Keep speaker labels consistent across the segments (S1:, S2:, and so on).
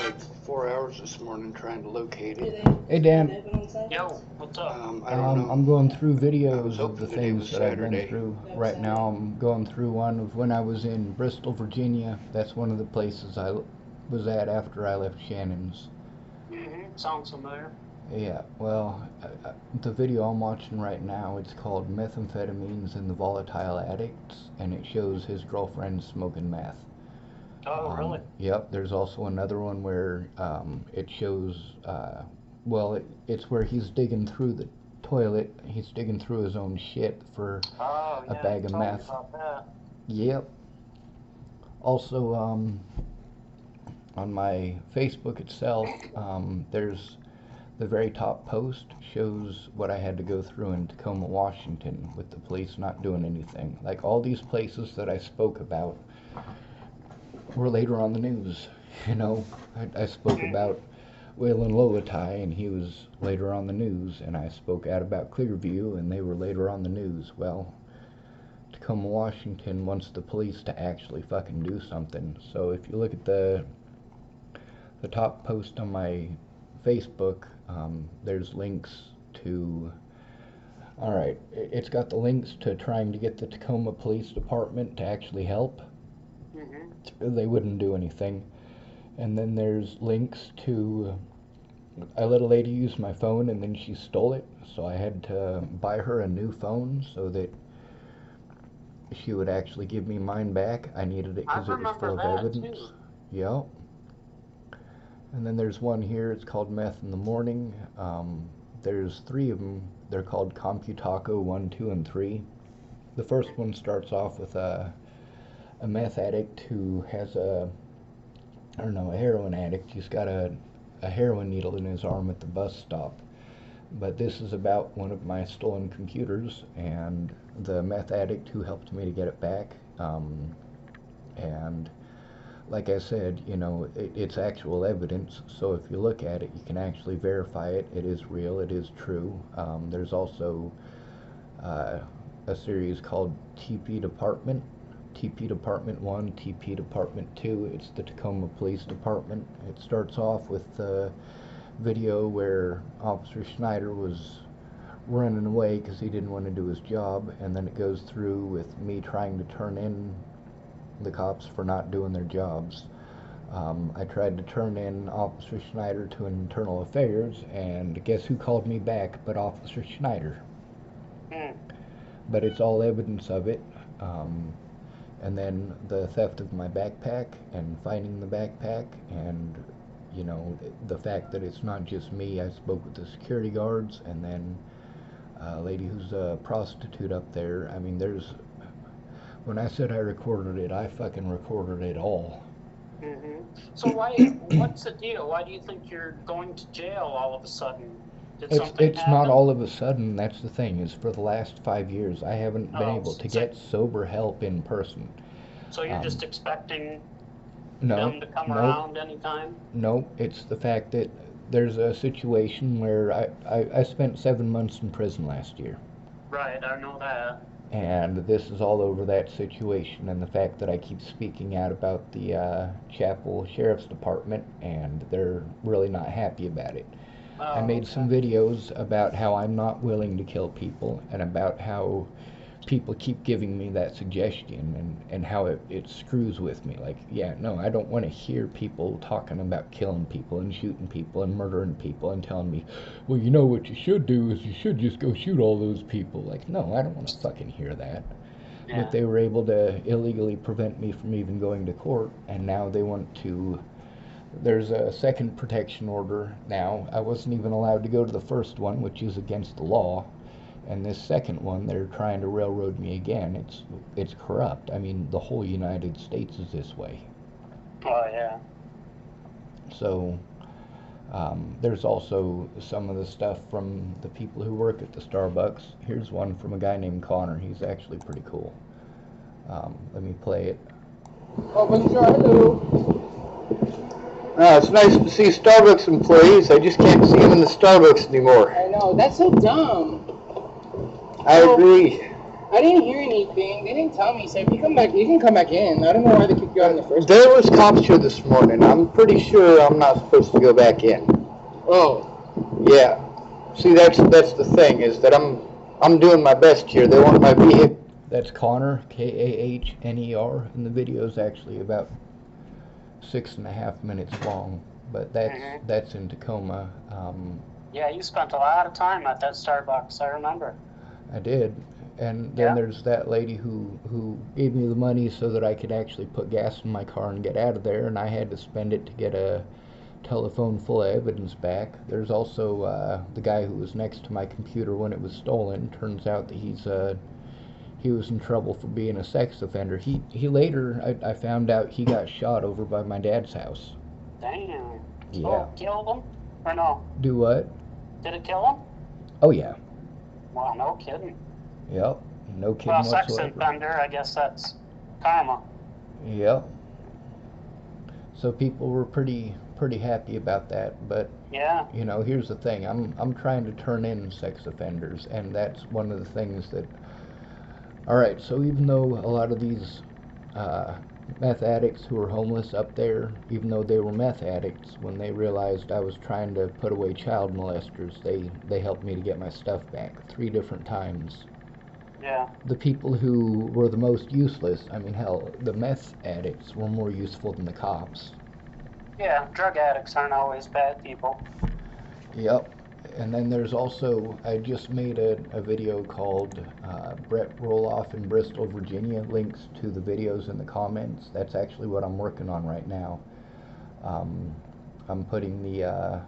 S1: like 4 hours this morning trying to locate it.
S2: Hey Dan,
S3: Yo, what's up?
S1: I don't know.
S2: I'm going through
S1: I was
S2: videos of the
S1: hoping today
S2: things
S1: was
S2: that I've been
S1: Saturday.
S2: through. Right now I'm going through one of when I was in Bristol, Virginia. That's one of the places I was at after I left Shannon's.
S3: Sounds familiar.
S2: Yeah, well, the video I'm watching right now, it's called Methamphetamines and the Volatile Addicts, and it shows his girlfriend smoking meth.
S3: Oh, really?
S2: Yep, there's also another one where it shows, well, it's where he's digging through the toilet, he's digging through his own shit for
S3: Oh,
S2: a
S3: yeah,
S2: bag
S3: you
S2: of
S3: told me
S2: meth.
S3: about that.
S2: Yep. Also, on my Facebook itself, there's the very top post shows what I had to go through in Tacoma, Washington with the police not doing anything. Like all these places that I spoke about were later on the news. You know, I spoke about Waylon Lowittai and he was later on the news, and I spoke out about Clearview and they were later on the news. Well, Tacoma, Washington wants the police to actually fucking do something. So if you look at the top post on my Facebook, there's links to, alright, it's got the links to trying to get the Tacoma Police Department to actually help. They wouldn't do anything. And then there's links to, I let a lady use my phone and then she stole it, so I had to buy her a new phone so that she would actually give me mine back. I needed it because it was full of evidence. Yep. And then there's one here, it's called Meth in the Morning. There's three of them. They're called Computaco 1, 2, and 3. The first one starts off with a meth addict who has a heroin addict. He's got a heroin needle in his arm at the bus stop. But this is about one of my stolen computers and the meth addict who helped me to get it back. And like I said, you know, it's actual evidence, so if you look at it, you can actually verify it. It is real, it is true. There's also a series called TP Department 1, TP Department 2. It's the Tacoma Police Department. It starts off with the video where Officer Schneider was running away because he didn't want to do his job, and then it goes through with me trying to turn in the cops for not doing their jobs. I tried to turn in Officer Schneider to Internal Affairs, and guess who called me back but Officer Schneider? But it's all evidence of it. And then the theft of my backpack and finding the backpack, and you know, the fact that it's not just me. I spoke with the security guards and then a lady who's a prostitute up there. I mean, when I said I recorded it, I fucking recorded it all.
S3: So what's the deal? Why do you think you're going to jail all of a sudden?
S2: It's not all of a sudden. That's the thing, is for the last 5 years I haven't been able to get sober help in person.
S3: So you're just expecting them to come around anytime?
S2: No, it's the fact that there's a situation where I spent 7 months in prison last year.
S3: Right, I know that.
S2: And this is all over that situation, and the fact that I keep speaking out about the Chapel Sheriff's Department, and they're really not happy about it. I made some videos about how I'm not willing to kill people, and about how people keep giving me that suggestion, and how it screws with me. Like, yeah, no, I don't want to hear people talking about killing people and shooting people and murdering people and telling me, well, you know what you should do is you should just go shoot all those people. Like, no, I don't want to fucking hear that.
S3: Yeah.
S2: But they were able to illegally prevent me from even going to court, and now they want to. There's a second protection order now. I wasn't even allowed to go to the first one, which is against the law. And this second one, they're trying to railroad me again. It's corrupt. I mean, the whole United States is this way.
S3: Oh, yeah.
S2: So, there's also some of the stuff from the people who work at the Starbucks. Here's one from a guy named Connor. He's actually pretty cool. Let me play it.
S4: Oh, bonjour, hello. It's nice to see Starbucks employees. I just can't see them in the Starbucks anymore.
S5: I know, that's so dumb.
S4: I agree.
S5: I didn't hear anything. They didn't tell me. So if you come back, you can come back in. I don't know why they kicked you out in the first place.
S4: There was cops here this morning. I'm pretty sure I'm not supposed to go back in.
S5: Oh.
S4: Yeah. See, that's the thing, is that I'm doing my best here. They want my vehicle.
S2: That's Connor, Kahner, and the video's actually about 6.5 minutes long, but that's in Tacoma.
S3: Yeah, you spent a lot of time at that Starbucks, I remember.
S2: I did, and then there's that lady who gave me the money so that I could actually put gas in my car and get out of there, and I had to spend it to get a telephone full of evidence back. There's also the guy who was next to my computer when it was stolen. Turns out that he was in trouble for being a sex offender. He later, I found out he got shot over by my dad's house.
S3: Damn.
S2: Yeah.
S3: Oh, killed him? Or no?
S2: Do what?
S3: Did it kill him?
S2: Oh yeah.
S3: Wow, no kidding.
S2: Yep. No kidding
S3: Well,
S2: whatsoever.
S3: sex offender, I guess that's karma.
S2: Yep. So people were pretty happy about that, but
S3: Yeah.
S2: you know, here's the thing. I'm trying to turn in sex offenders, and that's one of the things that. All right, so even though a lot of these meth addicts who were homeless up there, even though they were meth addicts, when they realized I was trying to put away child molesters, they helped me to get my stuff back 3 different times.
S3: Yeah.
S2: The people who were the most useless, I mean, hell, the meth addicts were more useful than the cops.
S3: Yeah, drug addicts aren't always bad people.
S2: Yep. And then there's also, I just made a video called Brett Roloff in Bristol, Virginia. Links to the videos in the comments. That's actually what I'm working on right now. I'm putting the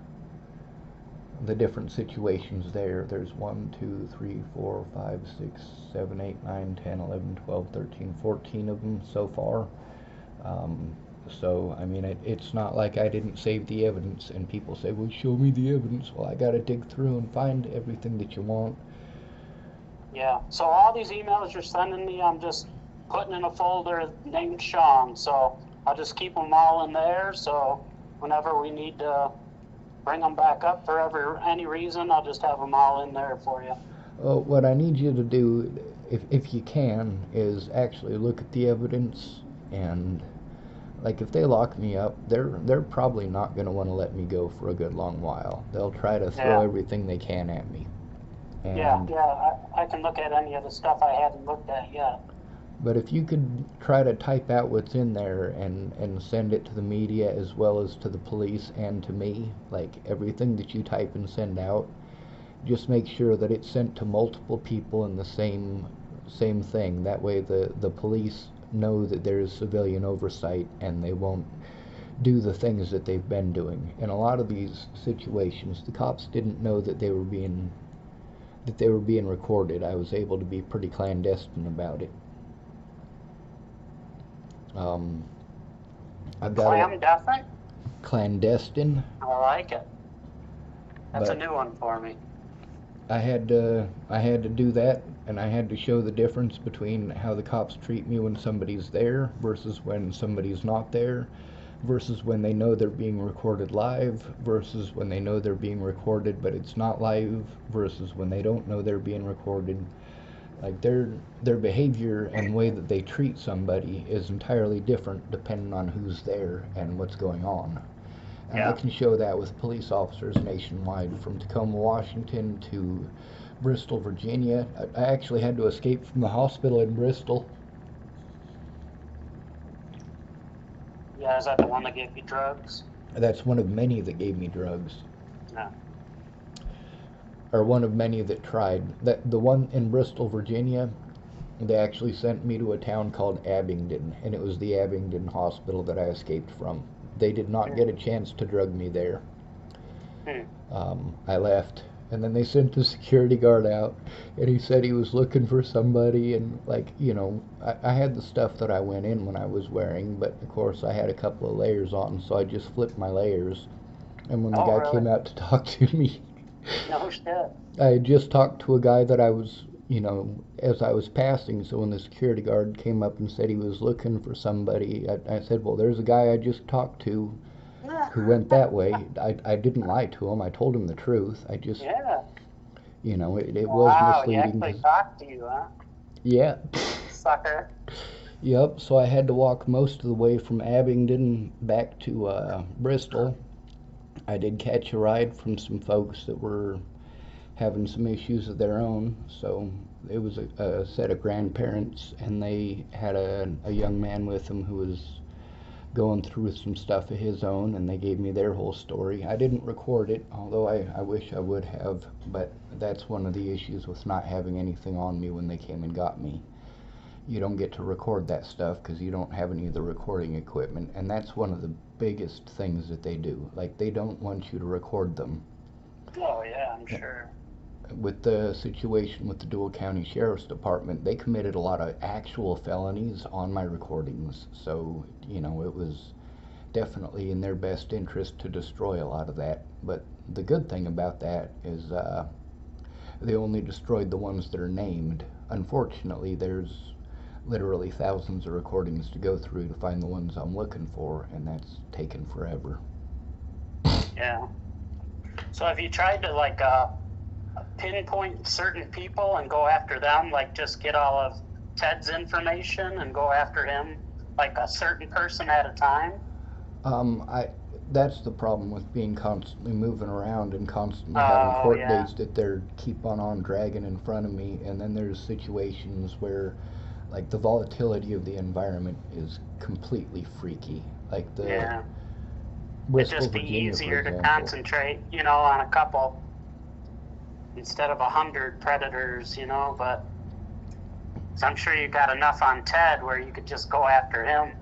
S2: different situations there. There's 1, 2, 3, 4, 5, 6, 7, 8, 9, 10, 11, 12, 13, 14 of them so far. So, I mean, it's not like I didn't save the evidence, and people say, well, show me the evidence. Well, I gotta dig through and find everything that you want.
S3: Yeah, so all these emails you're sending me, I'm just putting in a folder named Sean, so I'll just keep them all in there, so whenever we need to bring them back up for any reason, I'll just have them all in there for you.
S2: Well, what I need you to do, if you can, is actually look at the evidence, and like if they lock me up, they're probably not going to want to let me go for a good long while. They'll try to throw everything they can at me. And
S3: I can look at any of the stuff I haven't looked at yet.
S2: But if you could try to type out what's in there and send it to the media as well as to the police and to me, like everything that you type and send out, just make sure that it's sent to multiple people in the same thing. That way the police know that there is civilian oversight and they won't do the things that they've been doing. In a lot of these situations, the cops didn't know that they were being recorded. I was able to be pretty clandestine about it. I've got
S3: Clandestine?
S2: Clandestine.
S3: I like it. That's
S2: But
S3: a new one for me.
S2: I had to do that, and I had to show the difference between how the cops treat me when somebody's there versus when somebody's not there, versus when they know they're being recorded live, versus when they know they're being recorded but it's not live, versus when they don't know they're being recorded. Like their behavior and way that they treat somebody is entirely different depending on who's there and what's going on. And I can show that with police officers nationwide, from Tacoma, Washington to Bristol, Virginia. I actually had to escape from the hospital in Bristol.
S3: Yeah, is that the one that gave you drugs?
S2: That's one of many that gave me drugs.
S3: No.
S2: Or one of many that tried. The one in Bristol, Virginia, they actually sent me to a town called Abingdon, and it was the Abingdon hospital that I escaped from. They did not get a chance to drug me there. I left, and then they sent the security guard out, and he said he was looking for somebody, and like, you know, I had the stuff that I went in when I was wearing, but of course I had a couple of layers on, so I just flipped my layers. And when the guy came out to talk to me,
S3: no shit.
S2: I had just talked to a guy that I was, you know, as I was passing, so when the security guard came up and said he was looking for somebody, I said, well, there's a guy I just talked to who went that way. I didn't lie to him. I told him the truth. I just, you know, it was misleading.
S3: He actually talked to you, huh?
S2: Yeah.
S3: Sucker.
S2: Yep, so I had to walk most of the way from Abingdon back to Bristol. I did catch a ride from some folks that were having some issues of their own, so it was a set of grandparents, and they had a young man with them who was going through some stuff of his own, and they gave me their whole story. I didn't record it, although I wish I would have, but that's one of the issues with not having anything on me when they came and got me. You don't get to record that stuff because you don't have any of the recording equipment, and that's one of the biggest things that they do. Like, they don't want you to record them.
S3: Oh, yeah, I'm sure.
S2: With the situation with the Dual County Sheriff's Department, they committed a lot of actual felonies on my recordings, so, you know, it was definitely in their best interest to destroy a lot of that. But the good thing about that is they only destroyed the ones that are named. Unfortunately, there's literally thousands of recordings to go through to find the ones I'm looking for, and that's taken forever.
S3: Yeah. So have you tried to, like, pinpoint certain people and go after them? Like, just get all of Ted's information and go after him, like a certain person at a time?
S2: That's the problem with being constantly moving around and constantly having court dates that they're keep on dragging in front of me, and then there's situations where, like, the volatility of the environment is completely freaky. Like Bristol,
S3: It'd just be
S2: Virginia,
S3: easier
S2: for
S3: to
S2: example.
S3: concentrate, you know, on a couple instead of 100 predators, you know, but so I'm sure you got enough on Ted where you could just go after him.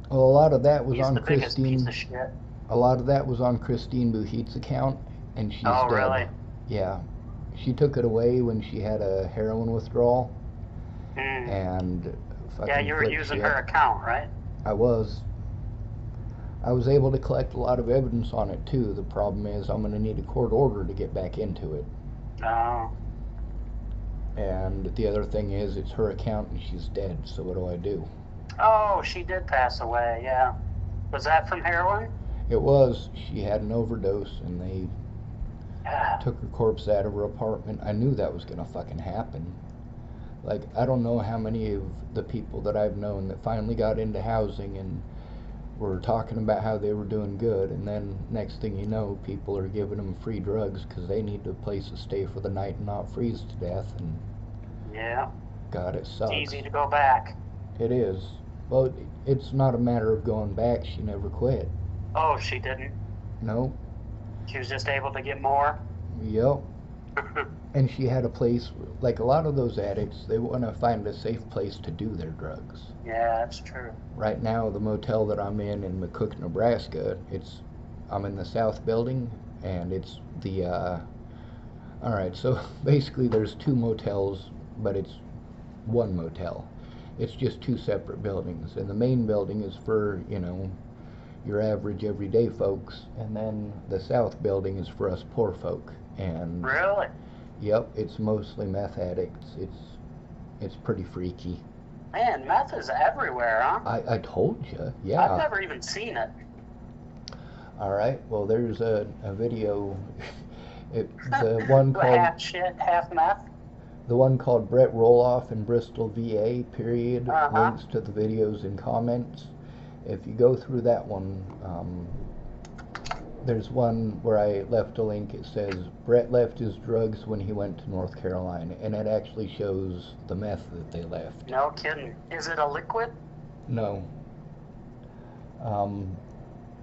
S2: Well, a lot of that was
S3: He's
S2: on
S3: the biggest piece
S2: Christine.
S3: of shit.
S2: A lot of that was on Christine Buhit's account, and she's
S3: Oh,
S2: dead.
S3: really?
S2: Yeah, she took it away when she had a heroin withdrawal, and fucking
S3: yeah, you were using her account, right?
S2: I was able to collect a lot of evidence on it too. The problem is I'm going to need a court order to get back into it.
S3: Oh.
S2: And the other thing is, it's her account and she's dead, so what do I do?
S3: Oh, she did pass away, yeah. Was that from heroin?
S2: It was. She had an overdose, and they took her corpse out of her apartment. I knew that was going to fucking happen. Like, I don't know how many of the people that I've known that finally got into housing and were talking about how they were doing good, and then next thing you know, people are giving them free drugs because they need a place to stay for the night and not freeze to death. And
S3: yeah,
S2: God, it sucks.
S3: It's easy to go back.
S2: It is. Well, it's not a matter of going back. She never quit.
S3: Oh, she didn't?
S2: No.
S3: She was just able to get more?
S2: Yep. And she had a place, like a lot of those addicts, they want to find a safe place to do their drugs.
S3: Yeah, that's true.
S2: Right now, the motel that I'm in McCook, Nebraska, I'm in the south building, and it's the, alright, so basically there's two motels, but it's one motel. It's just two separate buildings, and the main building is for, you know, your average everyday folks, and then the south building is for us poor folk. And
S3: really?
S2: Yep, it's mostly meth addicts. It's pretty freaky.
S3: Man, meth is everywhere, huh?
S2: I told you, yeah.
S3: I've never even seen it.
S2: Alright, well, there's a video, the one called...
S3: half shit, half meth?
S2: The one called Brett Roloff in Bristol, VA, period. Links to the videos in comments. If you go through that one, there's one where I left a link. It says, Brett left his drugs when he went to North Carolina, and it actually shows the meth that they left.
S3: No kidding. Is it a liquid?
S2: No.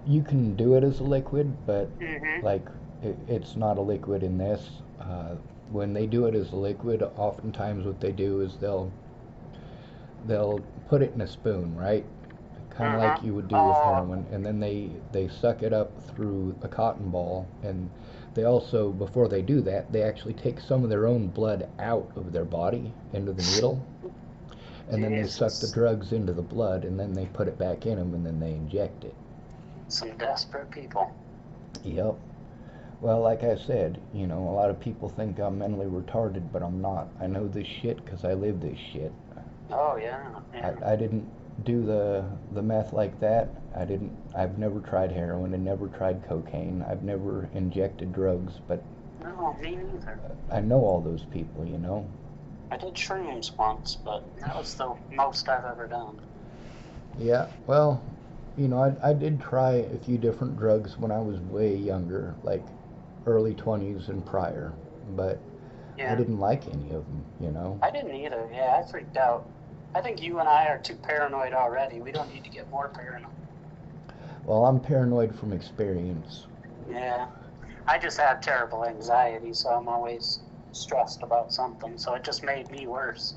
S2: You can do it as a liquid, but like it's not a liquid in this. When they do it as a liquid, oftentimes what they do is they'll put it in a spoon, right? Kind of like you would do with heroin, and then they suck it up through a cotton ball, and they also, before they do that, they actually take some of their own blood out of their body into the needle, and then they suck the drugs into the blood, and then they put it back in them, and then they inject it.
S3: Some desperate people.
S2: Yep. Well, like I said, you know, a lot of people think I'm mentally retarded, but I'm not. I know this shit because I live this shit.
S3: Oh, yeah.
S2: I didn't do the meth like that. I've never tried heroin and never tried cocaine. I've never injected drugs, but
S3: no, me neither.
S2: I know all those people, you know.
S3: I did shrooms once, but that was the most I've ever done.
S2: Yeah, well, you know, I did try a few different drugs when I was way younger, like early 20s and prior, but I
S3: Yeah,
S2: didn't like any of them, you know.
S3: I didn't either. Yeah, I freaked out. I think you and I are too paranoid already. We don't need to get more paranoid.
S2: Well, I'm paranoid from experience.
S3: Yeah, I just have terrible anxiety, so I'm always stressed about something, so it just made me worse.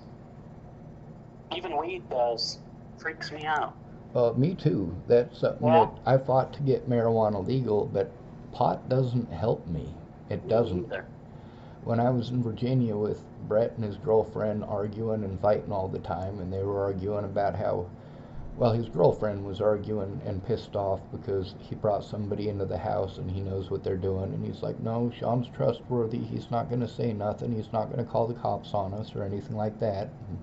S3: Even weed does. Freaks me out.
S2: Well, me too. That's something
S3: Yeah.
S2: that I fought to get marijuana legal, but pot doesn't help me. It
S3: Me
S2: doesn't.
S3: either.
S2: When I was in Virginia with Brett and his girlfriend arguing and fighting all the time, and they were arguing about how, well, his girlfriend was arguing and pissed off because he brought somebody into the house and he knows what they're doing, and he's like, no, Sean's trustworthy, he's not going to say nothing, he's not going to call the cops on us or anything like that. And,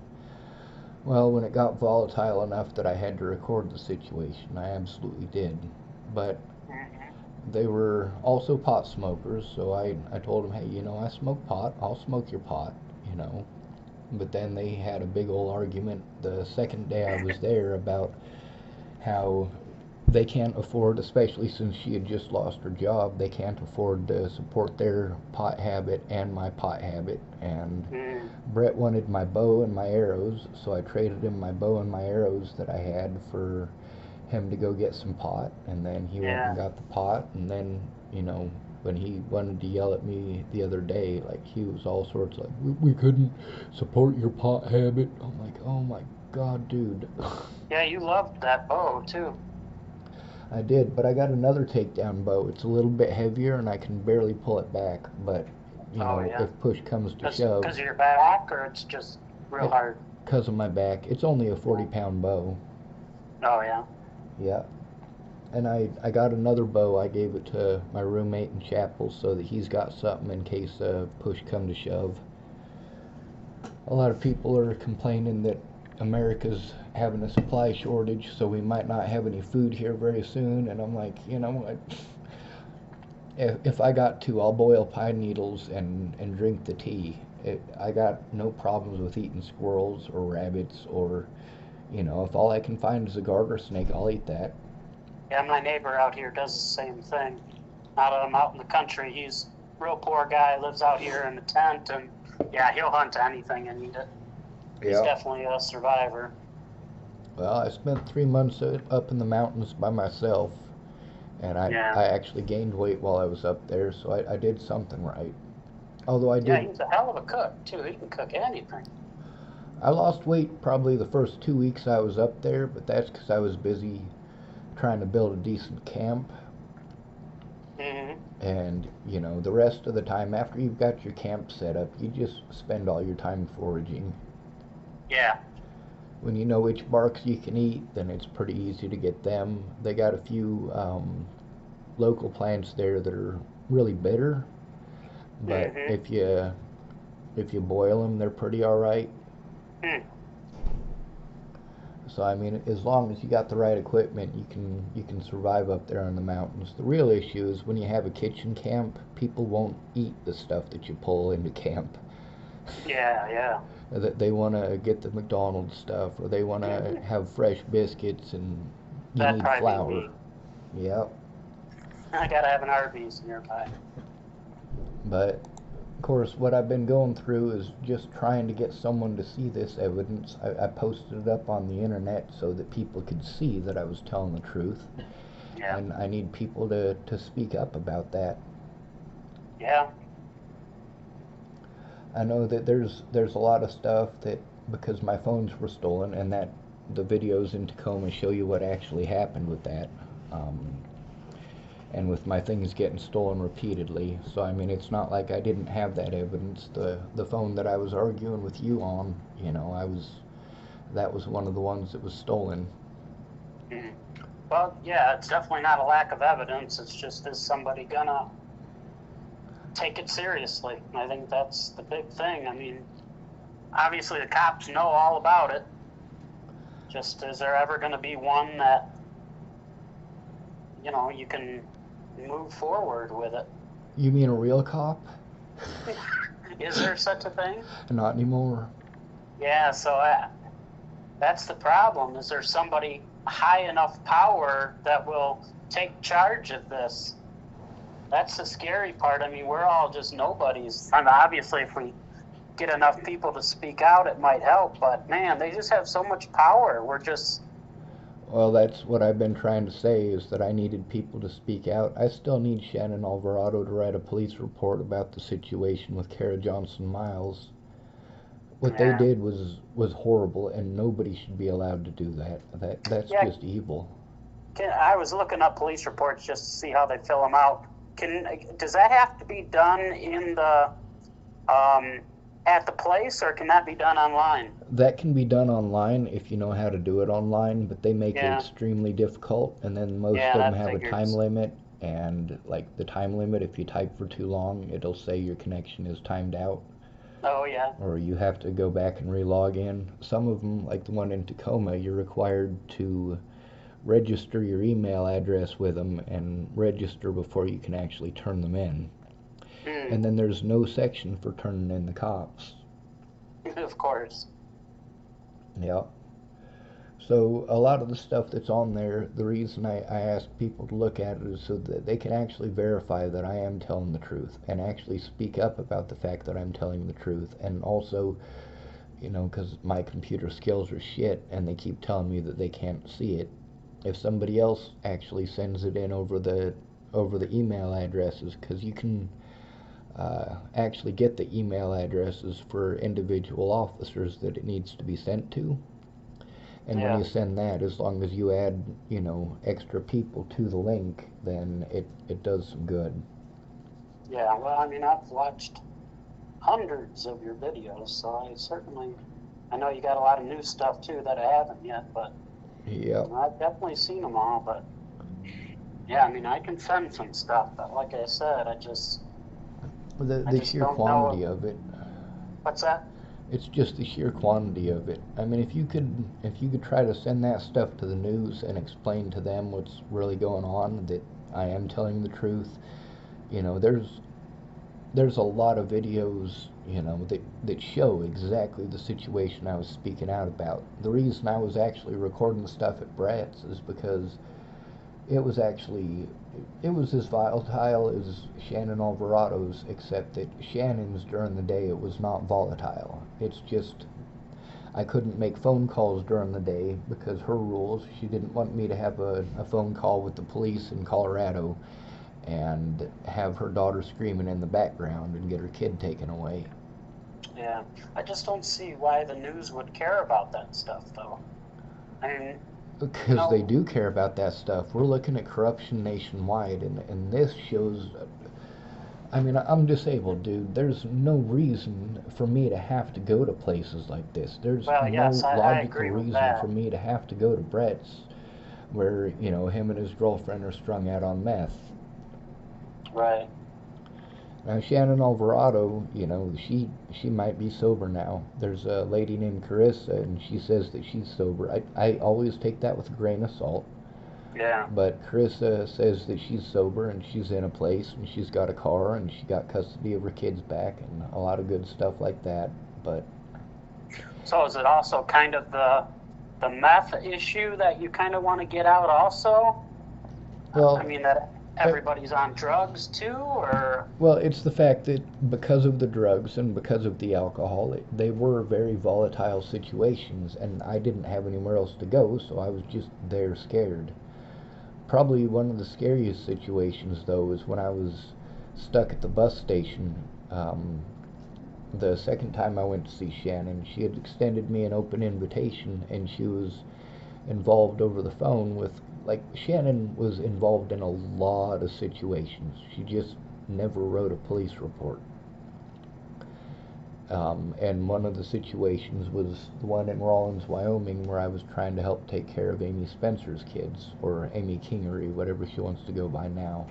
S2: well, when it got volatile enough that I had to record the situation, I absolutely did. But they were also pot smokers, so I told them, hey, you know, I smoke pot, I'll smoke your pot, you know. But then they had a big old argument the second day I was there about how they can't afford, especially since she had just lost her job, they can't afford to support their pot habit and my pot habit. And Brett wanted my bow and my arrows, so I traded him my bow and my arrows that I had for him to go get some pot, and then he went and got the pot, and then, you know, when he wanted to yell at me the other day, like, he was all sorts like, we couldn't support your pot habit. I'm like, oh my god, dude.
S3: Yeah, you loved that bow, too.
S2: I did, but I got another takedown bow. It's a little bit heavier, and I can barely pull it back, but, you know, if push comes to shove.
S3: Because of your back, or it's just real hard?
S2: Because of my back. It's only a 40-pound bow.
S3: Oh, yeah.
S2: Yeah. And I got another bow. I gave it to my roommate in chapel so that he's got something in case push come to shove. A lot of people are complaining that America's having a supply shortage, so we might not have any food here very soon. And I'm like, you know what? If I got to, I'll boil pine needles and drink the tea. I got no problems with eating squirrels or rabbits or, you know, if all I can find is a garter snake, I'll eat that.
S3: Yeah, my neighbor out here does the same thing. Now that I'm out in the country, he's a real poor guy, lives out here in a tent, and yeah, he'll hunt anything and eat it. He's definitely a survivor.
S2: Well, I spent 3 months up in the mountains by myself, and I actually gained weight while I was up there, so I did something right. Although I did.
S3: Yeah, he's a hell of a cook, too. He can cook anything.
S2: I lost weight probably the first 2 weeks I was up there, but that's because I was busy trying to build a decent camp. And, you know, the rest of the time, after you've got your camp set up, you just spend all your time foraging.
S3: Yeah.
S2: When you know which barks you can eat, then it's pretty easy to get them. They got a few local plants there that are really bitter, but if you boil them, they're pretty all right. So I mean, as long as you got the right equipment, you can survive up there in the mountains. The real issue is when you have a kitchen camp, people won't eat the stuff that you pull into camp.
S3: Yeah.
S2: They want to get the McDonald's stuff, or they want to have fresh biscuits, and you need flour. Yep.
S3: I gotta have an Arby's nearby.
S2: But of course, what I've been going through is just trying to get someone to see this evidence. I posted it up on the internet so that people could see that I was telling the truth.
S3: Yeah.
S2: And I need people to speak up about that.
S3: Yeah.
S2: I know that there's a lot of stuff that, because my phones were stolen, and that the videos in Tacoma show you what actually happened with that. And with my things getting stolen repeatedly. So I mean, it's not like I didn't have that evidence. The phone that I was arguing with you on, you know, that was one of the ones that was stolen.
S3: Well, yeah, it's definitely not a lack of evidence. It's just, is somebody gonna take it seriously? And I think that's the big thing. I mean, obviously the cops know all about it. Just, is there ever gonna be one that, you know, you can move forward with it?
S2: You mean a real cop?
S3: Is there such a thing?
S2: Not anymore.
S3: Yeah, so that's the problem. Is there somebody high enough power that will take charge of this? That's the scary part. I mean, we're all just nobodies. I mean, obviously, if we get enough people to speak out, it might help. But man, they just have so much power. We're just
S2: Well, that's what I've been trying to say, is that I needed people to speak out. I still need Shannon Alvarado to write a police report about the situation with Kara Johnson Miles. What they
S3: Yeah.
S2: did was horrible, and nobody should be allowed to do that. That's
S3: Yeah.
S2: just evil.
S3: I was looking up police reports just to see how they fill them out. Does that have to be done in the at the place, or can that be done online?
S2: That can be done online if you know how to do it online, but they make it
S3: Yeah.
S2: extremely difficult, and then most
S3: Yeah,
S2: of them
S3: that
S2: have a
S3: figures.
S2: time limit, and like the time limit, if you type for too long, it'll say your connection is timed out,
S3: Oh yeah.
S2: or you have to go back and re-log in. Some of them, like the one in Tacoma, you're required to register your email address with them and register before you can actually turn them in.
S3: Hmm.
S2: And then there's no section for turning in the cops.
S3: Of course.
S2: Yep. So a lot of the stuff that's on there, the reason I ask people to look at it is so that they can actually verify that I am telling the truth, and actually speak up about the fact that I'm telling the truth. And also, because my computer skills are shit and they keep telling me that they can't see it, if somebody else actually sends it in over the email addresses, because you can actually get the email addresses for individual officers that it needs to be sent to. And
S3: Yeah.
S2: when you send that, as long as you add, extra people to the link, then it does some good.
S3: Yeah. Well, I mean, I've watched hundreds of your videos, so I know you got a lot of new stuff too that I haven't yet, but
S2: Yep.
S3: I've definitely seen them all. But yeah, I mean, I can send some stuff, but like I said, I
S2: The
S3: just
S2: sheer
S3: don't know.
S2: quantity of it.
S3: What's that?
S2: It's just the sheer quantity of it. I mean, if you could try to send that stuff to the news and explain to them what's really going on, that I am telling the truth, there's a lot of videos, that show exactly the situation I was speaking out about. The reason I was actually recording the stuff at Brett's is because it was as volatile as Shannon Alvarado's, except that Shannon's during the day, it was not volatile. It's just, I couldn't make phone calls during the day because her rules, she didn't want me to have a phone call with the police in Colorado and have her daughter screaming in the background and get her kid taken away.
S3: Yeah, I just don't see why the news would care about that stuff, though. I mean,
S2: Because they do care about that stuff. We're looking at corruption nationwide, and this shows. I mean, I'm disabled, dude. There's no reason for me to have to go to places like this. There's
S3: well,
S2: no
S3: yes, I
S2: logical
S3: agree with
S2: reason
S3: that.
S2: for me to have to go to Brett's, where, him and his girlfriend are strung out on meth.
S3: Right.
S2: Now, Shannon Alvarado, she might be sober now. There's a lady named Carissa, and she says that she's sober. I always take that with a grain of salt.
S3: Yeah.
S2: But Carissa says that she's sober, and she's in a place, and she's got a car, and she got custody of her kids back, and a lot of good stuff like that. But
S3: So is it also kind of the meth issue that you kind of want to get out also?
S2: well,
S3: I mean, that everybody's on drugs too, or?
S2: Well, it's the fact that because of the drugs and because of the alcohol, they were very volatile situations, and I didn't have anywhere else to go, so I was just there scared. Probably one of the scariest situations, though, is when I was stuck at the bus station. The second time I went to see Shannon, she had extended me an open invitation, and she was involved over the phone with, like, Shannon was involved in a lot of situations. She just never wrote a police report. And one of the situations was the one in Rawlins, Wyoming, where I was trying to help take care of Amy Spencer's kids, or Amy Kingery, whatever she wants to go by now.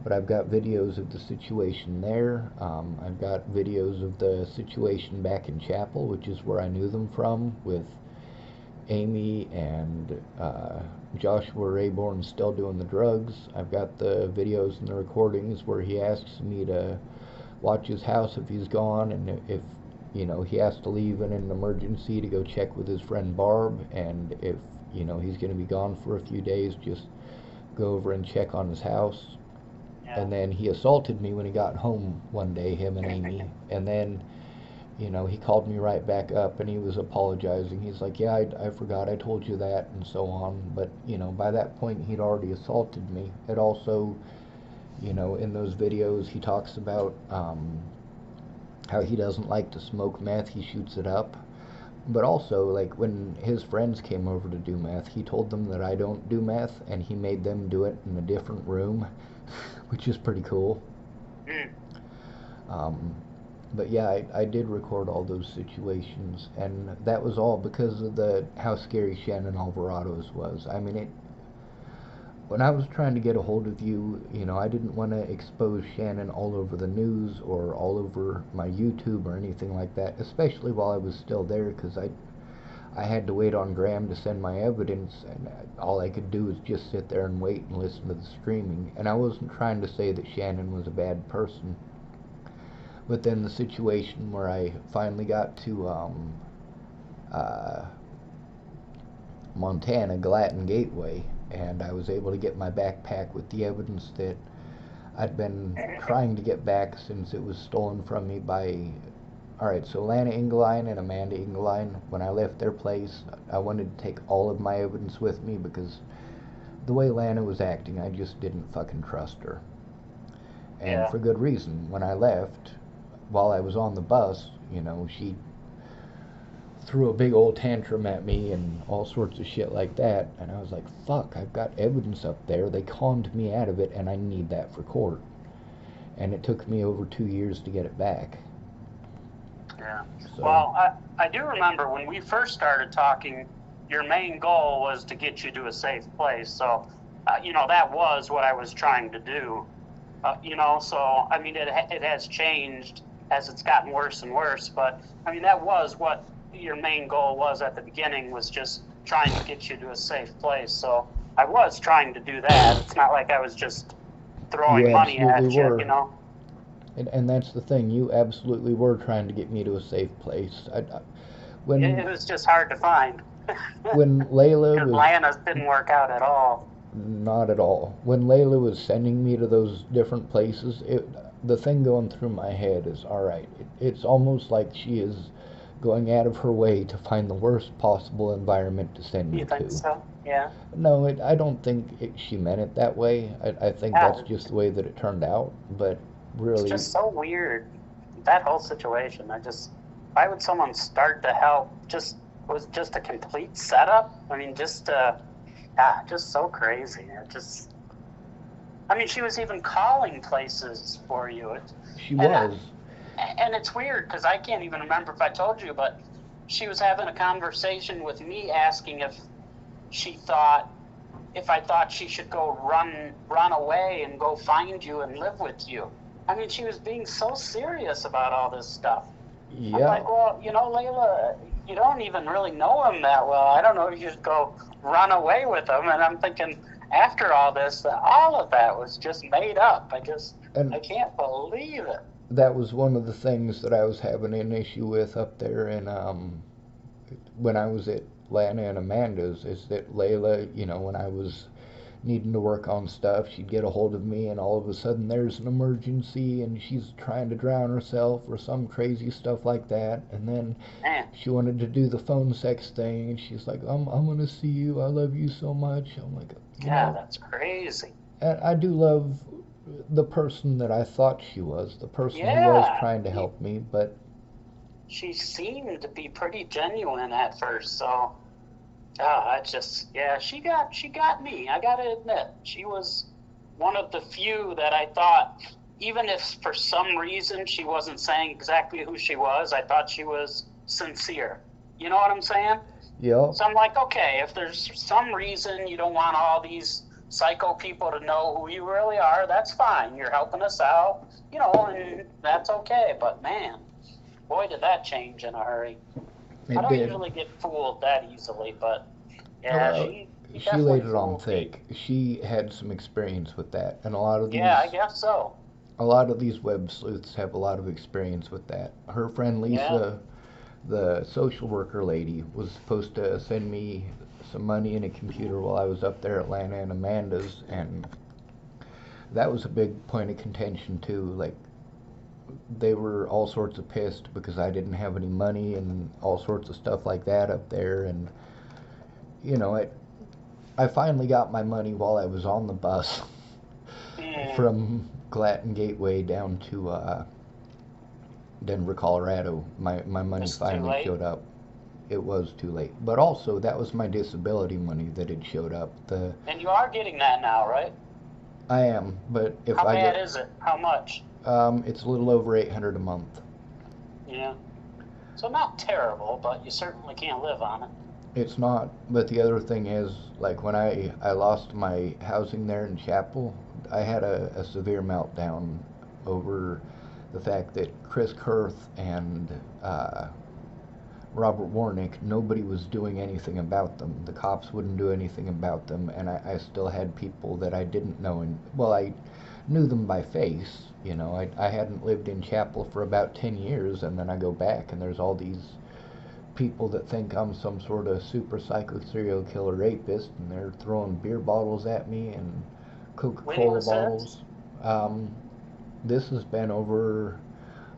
S2: But I've got videos of the situation there. I've got videos of the situation back in Chapel, which is where I knew them from, with Amy and Joshua Rayborn still doing the drugs. I've got the videos and the recordings where he asks me to watch his house if he's gone, and you know, he has to leave in an emergency to go check with his friend Barb, and if, you know, he's going to be gone for a few days, just go over and check on his house.
S3: Yeah.
S2: And then he assaulted me when he got home one day, him and Amy, and then, you know, he called me right back up and he was apologizing. He's like, yeah, I forgot, I told you that, and so on. But, you know, by that point, he'd already assaulted me. It also, you know, in those videos, he talks about how he doesn't like to smoke meth, he shoots it up. But also, like, when his friends came over to do meth, he told them that I don't do meth, and he made them do it in a different room, which is pretty cool. But yeah, I did record all those situations, and that was all because of how scary Shannon Alvarado's was. I mean, when I was trying to get a hold of you, you know, I didn't want to expose Shannon all over the news or all over my YouTube or anything like that, especially while I was still there, because I had to wait on Graham to send my evidence, and all I could do was just sit there and wait and listen to the screaming. And I wasn't trying to say that Shannon was a bad person. But then the situation where I finally got to Montana, Gallatin Gateway, and I was able to get my backpack with the evidence that I'd been trying to get back since it was stolen from me by... Alright, so Lana Ingelein and Amanda Ingelein, when I left their place, I wanted to take all of my evidence with me because the way Lana was acting, I just didn't fucking trust her. And for good reason. When I left, while I was on the bus, you know, she threw a big old tantrum at me and all sorts of shit like that, and I was like, fuck, I've got evidence up there, they conned me out of it, and I need that for court. And it took me over 2 years to get it back.
S3: Yeah.
S2: So,
S3: Well, I do remember when we first started talking, your main goal was to get you to a safe place, so, you know, that was what I was trying to do. You know, so, I mean, it has changed as it's gotten worse and worse, but, I mean, that was what your main goal was at the beginning, was just trying to get you to a safe place. So I was trying to do that. It's not like I was just throwing money at you, you know.
S2: And that's the thing. You absolutely were trying to get me to a safe place. When
S3: it was just hard to find.
S2: When Layla
S3: was... Lana's didn't work out at all.
S2: Not at all. When Layla was sending me to those different places, the thing going through my head is, alright, it's almost like she is going out of her way to find the worst possible environment to send me to.
S3: You think so? Yeah.
S2: No, I don't think she meant it that way. I think that's just the way that it turned out. But really,
S3: it's just so weird, that whole situation. Why would someone start to help? It was just a complete setup. I mean, just so crazy. I mean, she was even calling places for you.
S2: She was.
S3: And it's weird because I can't even remember if I told you, but she was having a conversation with me asking if I thought she should go run away and go find you and live with you. I mean, she was being so serious about all this stuff.
S2: Yeah.
S3: I'm like, well, you know, Layla, you don't even really know him that well. I don't know if you should go run away with him. And I'm thinking, after all this, all of that was just made up. I can't believe it.
S2: That was one of the things that I was having an issue with up there in when I was at Lana and Amanda's, is that Layla, you know, when I was needing to work on stuff, she'd get a hold of me and all of a sudden there's an emergency and she's trying to drown herself or some crazy stuff like that, and then she wanted to do the phone sex thing and she's like, I'm gonna see you, I love you so much. I'm like,
S3: yeah, that's crazy.
S2: And I do love the person that I thought she was, the person who was trying to help me, but
S3: she seemed to be pretty genuine at first, so she got me. I gotta admit, she was one of the few that I thought, even if for some reason she wasn't saying exactly who she was, I thought she was sincere. You know what I'm saying?
S2: Yeah.
S3: So I'm like, okay, if there's some reason you don't want all these psycho people to know who you really are, that's fine. You're helping us out, you know, and that's okay. But man, boy, did that change in a hurry. I don't usually get fooled that easily, but she
S2: laid it on thick. She had some experience with that, and a lot of these.
S3: Yeah, I guess so.
S2: a lot of these web sleuths have a lot of experience with that. Her friend Lisa, the social worker lady, was supposed to send me some money and a computer while I was up there at Lana and Amanda's, and that was a big point of contention too. Like, they were all sorts of pissed because I didn't have any money and all sorts of stuff like that up there. And you know, I finally got my money while I was on the bus from Glatton Gateway down to Denver, Colorado. My money finally showed up. It was too late, but also that was my disability money that had showed up.
S3: And you are getting that now, right?
S2: I am, but if
S3: How
S2: I
S3: bad
S2: get,
S3: is it? How much?
S2: it's a little over $800 a month.
S3: Yeah. So not terrible, but you certainly can't live on it.
S2: It's not, but the other thing is, like when I lost my housing there in Chapel, I had a severe meltdown over the fact that Chris Kurth and Robert Warnick, nobody was doing anything about them. The cops wouldn't do anything about them, and I still had people that I didn't know, and well, I knew them by face. You know, I hadn't lived in Chapel for about 10 years, and then I go back, and there's all these people that think I'm some sort of super psycho serial killer rapist, and they're throwing beer bottles at me and Coca-Cola bottles. This has been over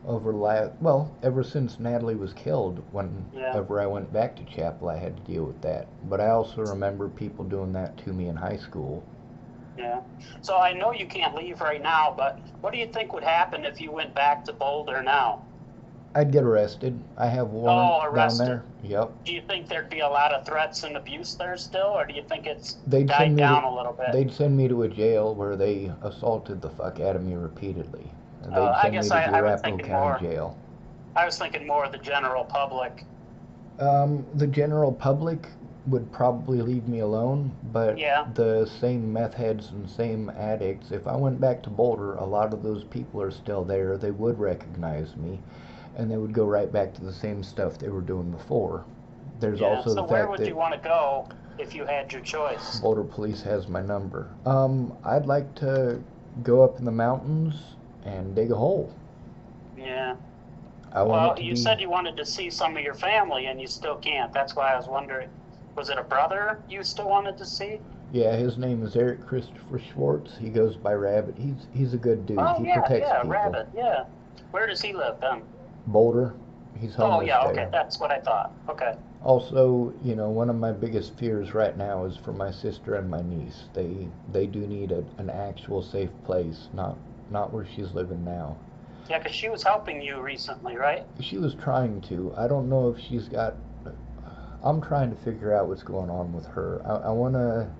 S2: ever since Natalie was killed. Whenever I went back to Chapel, I had to deal with that. But I also remember people doing that to me in high school.
S3: Yeah. So I know you can't leave right now, but what do you think would happen if you went back to Boulder now?
S2: I'd get arrested. I have warrant down there. Yep.
S3: Do you think there'd be a lot of threats and abuse there still, or do you think it's
S2: died
S3: down a little bit?
S2: They'd send me to a jail where they assaulted the fuck out of me repeatedly. And they'd
S3: I
S2: send
S3: guess
S2: me to
S3: I was
S2: Arapahoe
S3: thinking
S2: County Jail.
S3: I was thinking more of the general public.
S2: The general public would probably leave me alone, but the same meth heads and same addicts, if I went back to Boulder, a lot of those people are still there. They would recognize me, and they would go right back to the same stuff they were doing before. There's also the fact that... So
S3: where would you want to go if you had your choice?
S2: Boulder Police has my number. I'd like to go up in the mountains and dig a hole.
S3: Yeah.
S2: You
S3: said you wanted to see some of your family, and you still can't. That's why I was wondering, was it a brother you still wanted to see?
S2: Yeah, his name is Eric Christopher Schwartz. He goes by Rabbit. He's a good dude. He protects people.
S3: Rabbit, yeah. Where does he live then?
S2: Boulder. He's homeless there.
S3: Okay, that's what I thought. Okay.
S2: Also, you know, one of my biggest fears right now is for my sister and my niece. They do need an actual safe place, not where she's living now.
S3: Yeah, because she was helping you recently, right?
S2: She was trying to. I don't know if she's got... I'm trying to figure out what's going on with her.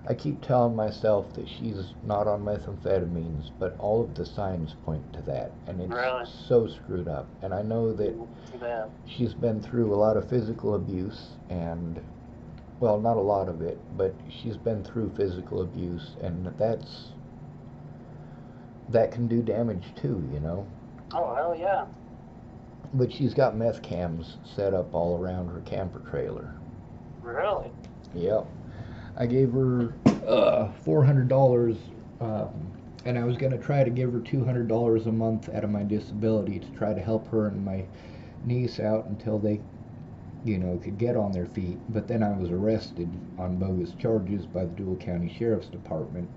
S2: I keep telling myself that she's not on methamphetamines, but all of the signs point to that, and it's so screwed up. And I know that she's been through a lot of physical abuse, and, well, not a lot of it, but she's been through physical abuse, and that can do damage too, you know?
S3: Oh, hell yeah.
S2: But she's got meth cams set up all around her camper trailer.
S3: Really?
S2: Yep. I gave her $400, and I was going to try to give her $200 a month out of my disability to try to help her and my niece out until they, you know, could get on their feet. But then I was arrested on bogus charges by the Dual County Sheriff's Department.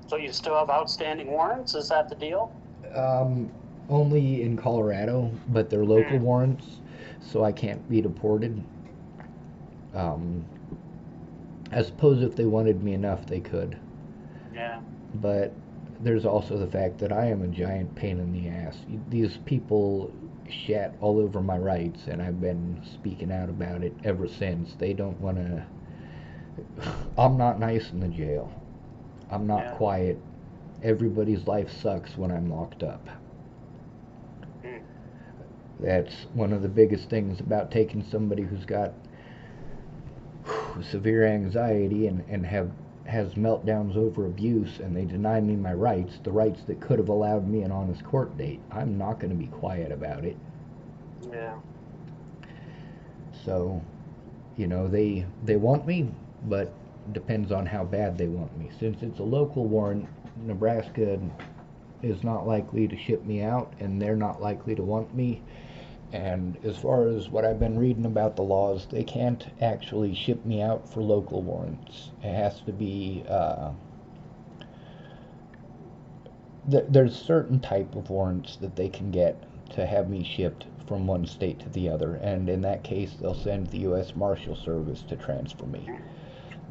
S3: So you still have outstanding warrants? Is that the deal?
S2: Only in Colorado, but they're local warrants, so I can't be deported. I suppose if they wanted me enough, they could.
S3: Yeah.
S2: But there's also the fact that I am a giant pain in the ass. These people shat all over my rights, and I've been speaking out about it ever since. They don't want to... I'm not nice in the jail. I'm not quiet. Everybody's life sucks when I'm locked up. That's one of the biggest things about taking somebody who's got severe anxiety and has meltdowns over abuse, and they deny me my rights, the rights that could have allowed me an honest court date. I'm not going to be quiet about it.
S3: Yeah.
S2: So, you know, they want me, but depends on how bad they want me. Since it's a local warrant, Nebraska is not likely to ship me out, and they're not likely to want me. And as far as what I've been reading about the laws, they can't actually ship me out for local warrants. It has to be, there's certain type of warrants that they can get to have me shipped from one state to the other, and in that case they'll send the U.S. Marshal Service to transfer me.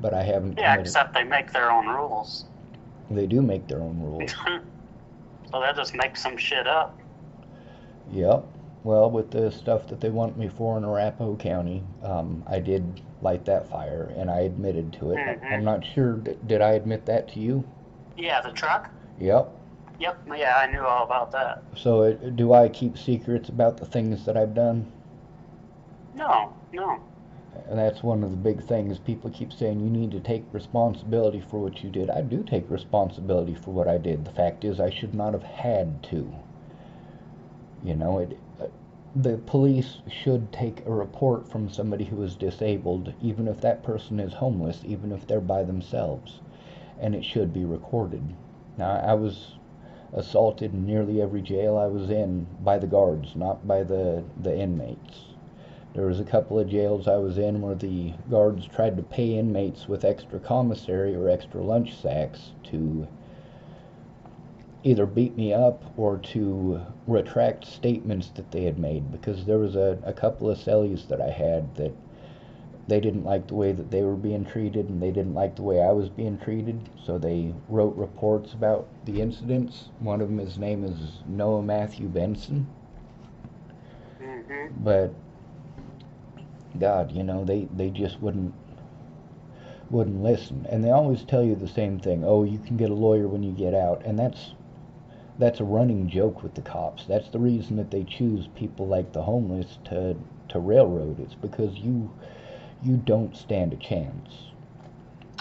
S2: But I haven't
S3: Yeah,
S2: committed.
S3: except they make their own rules.
S2: They do make their own rules.
S3: So they'll just make some shit up.
S2: Yep. Well, with the stuff that they want me for in Arapahoe County, I did light that fire, and I admitted to it.
S3: Mhm.
S2: I'm not sure, did I admit that to you?
S3: Yeah, the truck?
S2: Yep.
S3: Yep, yeah, I knew all about that.
S2: So do I keep secrets about the things that I've done?
S3: No.
S2: And that's one of the big things. People keep saying you need to take responsibility for what you did. I do take responsibility for what I did. The fact is I should not have had to. You know, the police should take a report from somebody who is disabled, even if that person is homeless, even if they're by themselves, and it should be recorded. Now, I was assaulted in nearly every jail I was in by the guards, not by the inmates. There was a couple of jails I was in where the guards tried to pay inmates with extra commissary or extra lunch sacks to either beat me up or to retract statements that they had made, because there was a couple of cellies that I had that they didn't like the way that they were being treated, and they didn't like the way I was being treated, so they wrote reports about the incidents. One of them, his name is Noah Matthew Benson.
S3: Mm-hmm.
S2: But God, you know, they just wouldn't listen. And they always tell you the same thing. Oh, you can get a lawyer when you get out. And that's a running joke with the cops. That's the reason that they choose people like the homeless to railroad. It's because you don't stand a chance.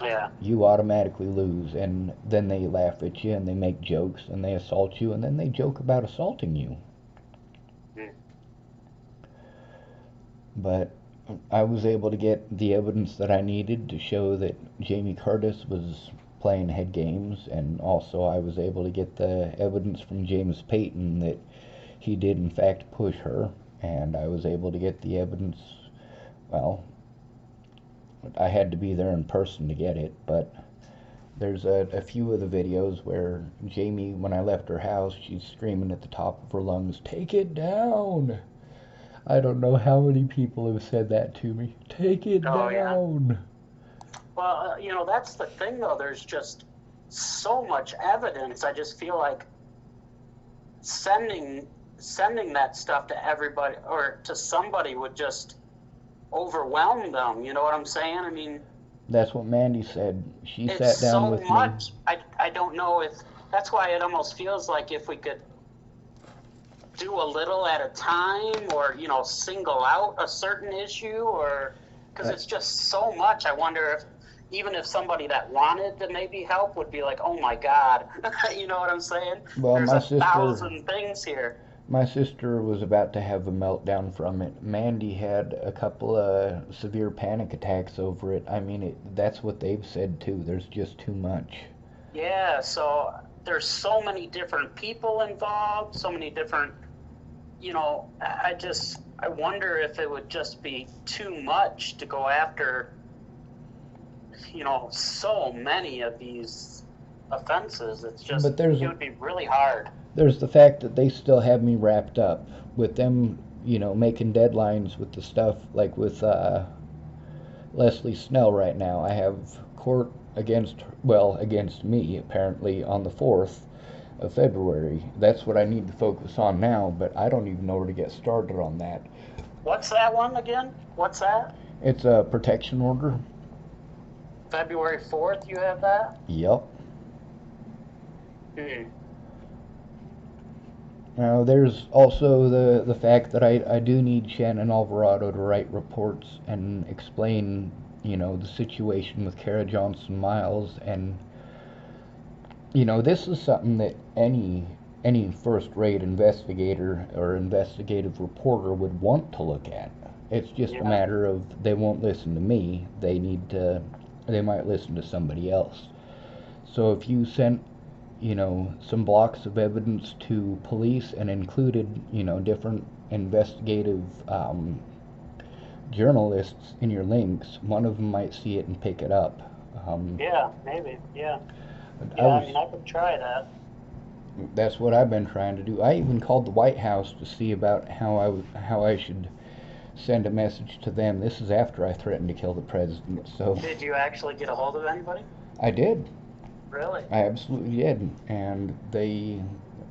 S3: Yeah.
S2: You automatically lose, and then they laugh at you and they make jokes and they assault you, and then they joke about assaulting you.
S3: Mm.
S2: But I was able to get the evidence that I needed to show that Jamie Curtis was playing head games, and also I was able to get the evidence from James Payton that he did in fact push her, and I was able to get the evidence. Well, I had to be there in person to get it, but there's a few of the videos where Jamie, when I left her house, she's screaming at the top of her lungs, "Take it down!" I don't know how many people have said that to me. Take it down.
S3: Yeah. Well, you know, that's the thing, though. There's just so much evidence. I just feel like sending that stuff to everybody or to somebody would just overwhelm them. You know what I'm saying? I mean,
S2: that's what Mandy said. She
S3: it's
S2: sat down
S3: so
S2: with
S3: much.
S2: me.
S3: I don't know if that's why it almost feels like if we could do a little at a time, or you know, single out a certain issue, or because it's just so much. I wonder if even if somebody that wanted to maybe help would be like, oh my God, you know what I'm saying?
S2: Well,
S3: There's
S2: my
S3: a
S2: sister,
S3: thousand things here.
S2: My sister was about to have a meltdown from it. Mandy had a couple of severe panic attacks over it. I mean, that's what they've said too. There's just too much.
S3: Yeah, so there's so many different people involved, so many different, you know, I wonder if it would just be too much to go after, you know, so many of these offenses. It's just, it would be really hard.
S2: There's the fact that they still have me wrapped up with them, you know, making deadlines with the stuff, like with Leslie Snell right now. I have court against me, apparently, on the 4th of February. That's what I need to focus on now, but I don't even know where to get started on that.
S3: What's that one again? What's that?
S2: It's a protection order.
S3: February 4th, you have that?
S2: Yep.
S3: Hmm.
S2: Now, there's also the fact that I do need Shannon Alvarado to write reports and explain, you know, the situation with Kara Johnson Miles. And, you know, this is something that any first-rate investigator or investigative reporter would want to look at. It's just a matter of they won't listen to me. They need to they might listen to somebody else. So if you sent, some blocks of evidence to police and included, different investigative journalists in your links, one of them might see it and pick it up.
S3: Yeah, maybe. Yeah.
S2: I
S3: I could try that.
S2: That's what I've been trying to do. I even called the White House to see about how I should send a message to them. This is after I threatened to kill the president. So
S3: Did you actually get a hold of anybody?
S2: I did.
S3: Really?
S2: I absolutely did. And they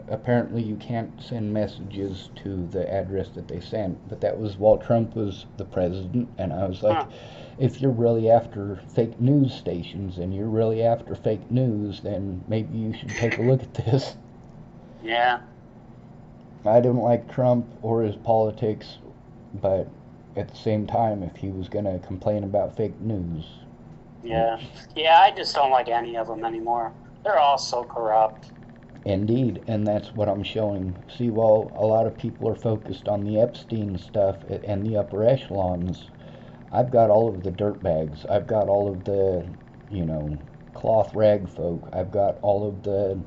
S2: apparently you can't send messages to the address that they sent. But that was while Trump was the president, and I was like, if you're really after fake news stations and you're really after fake news, then maybe you should take a look at this.
S3: Yeah.
S2: I don't like Trump or his politics, but at the same time, if he was going to complain about fake news.
S3: Yeah. Yeah, I just don't like any of them anymore. They're all so corrupt.
S2: Indeed, and that's what I'm showing. See, while a lot of people are focused on the Epstein stuff and the upper echelons, I've got all of the dirtbags. I've got all of the, cloth rag folk. I've got all of the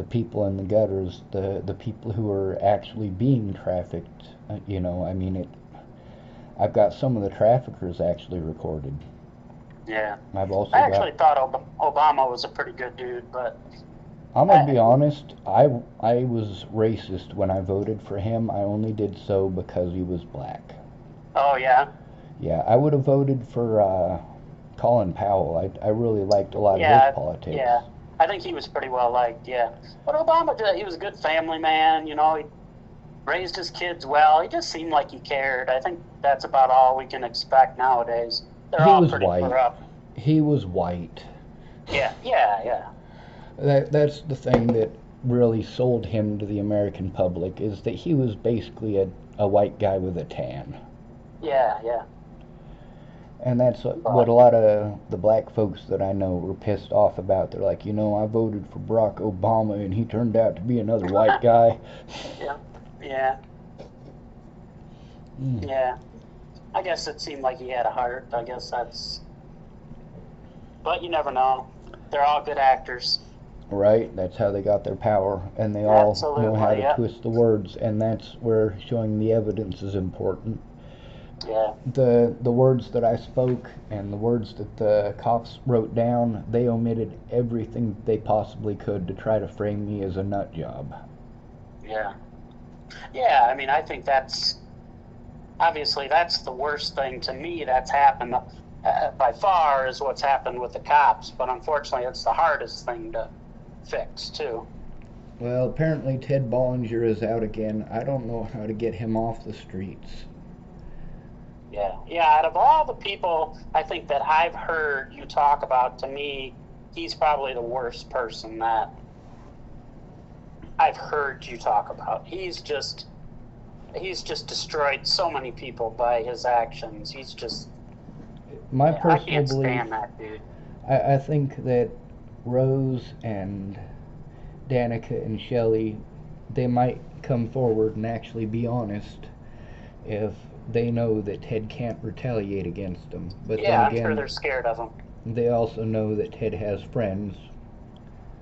S2: people in the gutters, the people who are actually being trafficked. I've got some of the traffickers actually recorded.
S3: Yeah.
S2: I
S3: actually thought Obama was a pretty good dude, but
S2: I'm gonna be honest. I was racist when I voted for him. I only did so because he was black.
S3: Oh yeah.
S2: Yeah, I would have voted for Colin Powell. I really liked a lot of his politics.
S3: Yeah. I think he was pretty well liked, yeah. But Obama he was a good family man, he raised his kids well. He just seemed like he cared. I think that's about all we can expect nowadays. They're all pretty corrupt.
S2: He was white.
S3: Yeah.
S2: That's the thing that really sold him to the American public, is that he was basically a white guy with a tan.
S3: Yeah.
S2: And that's what a lot of the black folks that I know were pissed off about. They're like, I voted for Barack Obama and he turned out to be another white guy.
S3: Yeah. Yeah. I guess it seemed like he had a heart. I guess that's... But you never know. They're all good actors.
S2: Right, that's how they got their power. And they all know how to twist the words. And that's where showing the evidence is important.
S3: Yeah.
S2: The words that I spoke and the words that the cops wrote down, they omitted everything they possibly could to try to frame me as a nut job.
S3: Yeah. Yeah, I think that's the worst thing to me that's happened by far, is what's happened with the cops. But unfortunately, it's the hardest thing to fix, too.
S2: Well, apparently Ted Bollinger is out again. I don't know how to get him off the streets.
S3: Yeah, out of all the people I think that I've heard you talk about, to me, he's probably the worst person that I've heard you talk about. He's just destroyed so many people by his actions. He's just...
S2: My personal
S3: I can't
S2: belief,
S3: stand that dude.
S2: I think that Rose and Danica and Shelley, they might come forward and actually be honest if they know that Ted can't retaliate against them. But then again,
S3: I'm sure they're scared of him.
S2: They also know that Ted has friends.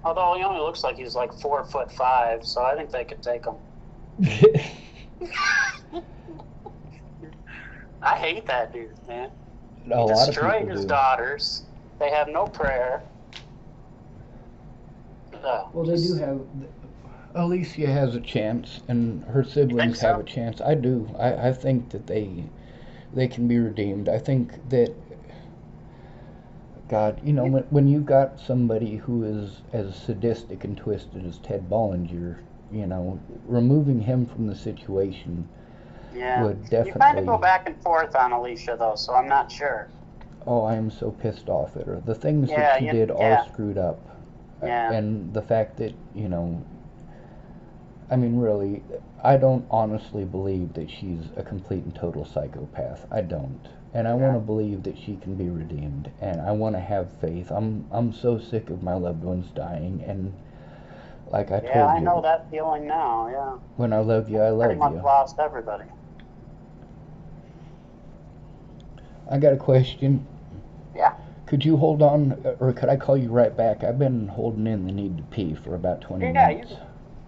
S3: Although he only looks like he's like 4'5", so I think they could take him. I hate that dude, man. He destroyed his daughters. They have no prayer.
S2: Well, they do have... Alicia has a chance, and her siblings have a chance. I do. I think that they can be redeemed. I think that... God, when you've got somebody who is as sadistic and twisted as Ted Bollinger, removing him from the situation would definitely...
S3: You kind of go back and forth on Alicia, though, so I'm not sure.
S2: Oh, I am so pissed off at her. The things that she did are screwed up.
S3: Yeah.
S2: And the fact that, really, I don't honestly believe that she's a complete and total psychopath. I don't. And I want to believe that she can be redeemed. And I want to have faith. I'm so sick of my loved ones dying. And like I told you...
S3: Yeah, I know that feeling now, yeah.
S2: When I love you, I love you.
S3: Pretty much lost everybody.
S2: I got a question.
S3: Yeah.
S2: Could you hold on, or could I call you right back? I've been holding in the need to pee for about 20 minutes.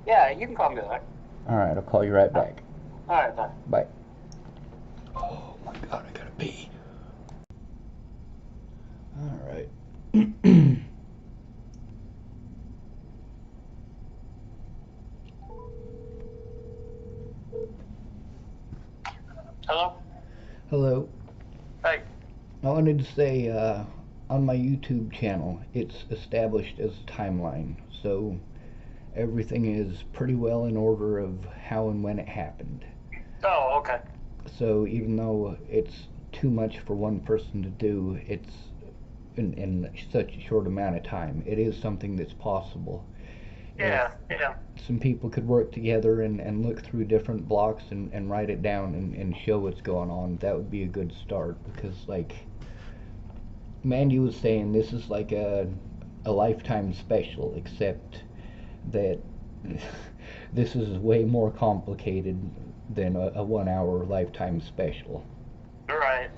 S3: You can call me back.
S2: All right, I'll call you right back.
S3: All right, bye.
S2: Bye. Oh my God, I gotta pee. All right.
S3: Hello?
S2: Hello.
S3: Hey.
S2: I wanted to say, on my YouTube channel, it's established as a timeline, so everything is pretty well in order of how and when it happened.
S3: Oh, okay.
S2: So even though it's too much for one person to do, it's in such a short amount of time. It is something that's possible.
S3: Yeah.
S2: Some people could work together and look through different blocks and write it down and show what's going on. That would be a good start, because like Mandy was saying, this is like a lifetime special, except that this is way more complicated than a 1 hour lifetime special.
S3: Right.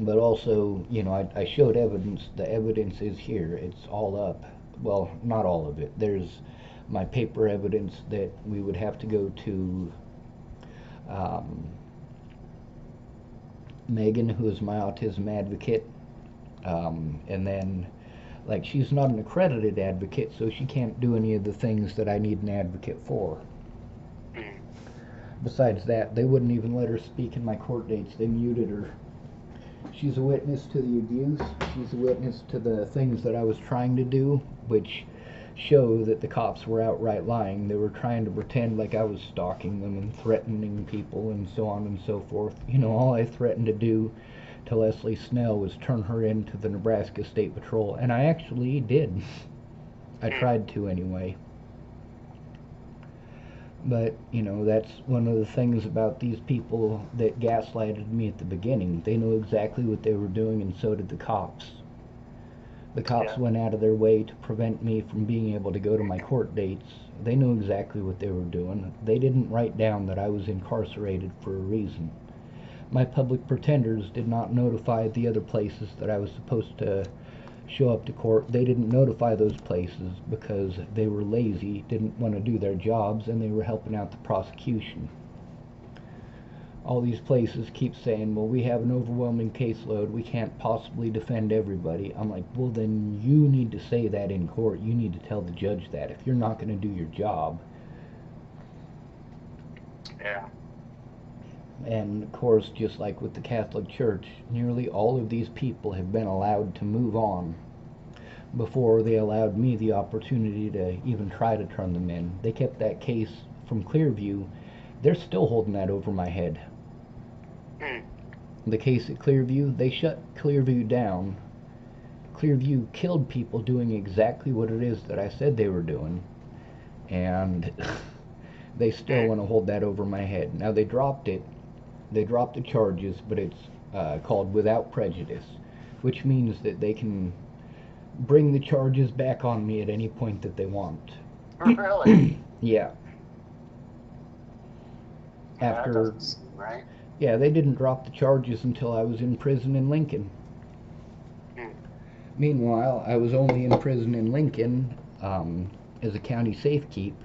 S2: But also, you know, I showed evidence. The evidence is here. It's all up. Well, not all of it. There's my paper evidence that we would have to go to Megan, who is my autism advocate, and then, like, she's not an accredited advocate, so she can't do any of the things that I need an advocate for. Besides that, they wouldn't even let her speak in my court dates. They muted her. She's a witness to the abuse. She's a witness to the things that I was trying to do, which show that the cops were outright lying. They were trying to pretend like I was stalking them and threatening people and so on and so forth. You know, all I threatened to do to Leslie Snell was turn her into the Nebraska State Patrol, and I actually did. I tried to anyway. But, you know, that's one of the things about these people that gaslighted me at the beginning. They knew exactly what they were doing, and so did the cops. The cops went out of their way to prevent me from being able to go to my court dates. They knew exactly what they were doing. They didn't write down that I was incarcerated for a reason. My public pretenders did not notify the other places that I was supposed to show up to court. They didn't notify those places because they were lazy, didn't want to do their jobs, and they were helping out the prosecution. All these places keep saying, well, we have an overwhelming caseload, we can't possibly defend everybody. I'm like, well, then you need to say that in court. You need to tell the judge that if you're not going to do your job.
S3: Yeah.
S2: And of course, just like with the Catholic Church, nearly all of these people have been allowed to move on before they allowed me the opportunity to even try to turn them in. They kept that case from Clearview. They're still holding that over my head. The case at Clearview, they shut Clearview down. Clearview killed people doing exactly what it is that I said they were doing, and they still want to hold that over my head. Now, they dropped it. They dropped the charges, but it's called without prejudice, which means that they can bring the charges back on me at any point that they want.
S3: Really?
S2: Yeah.
S3: That doesn't seem right.
S2: Yeah, they didn't drop the charges until I was in prison in Lincoln. Meanwhile, I was only in prison in Lincoln as a county safekeep,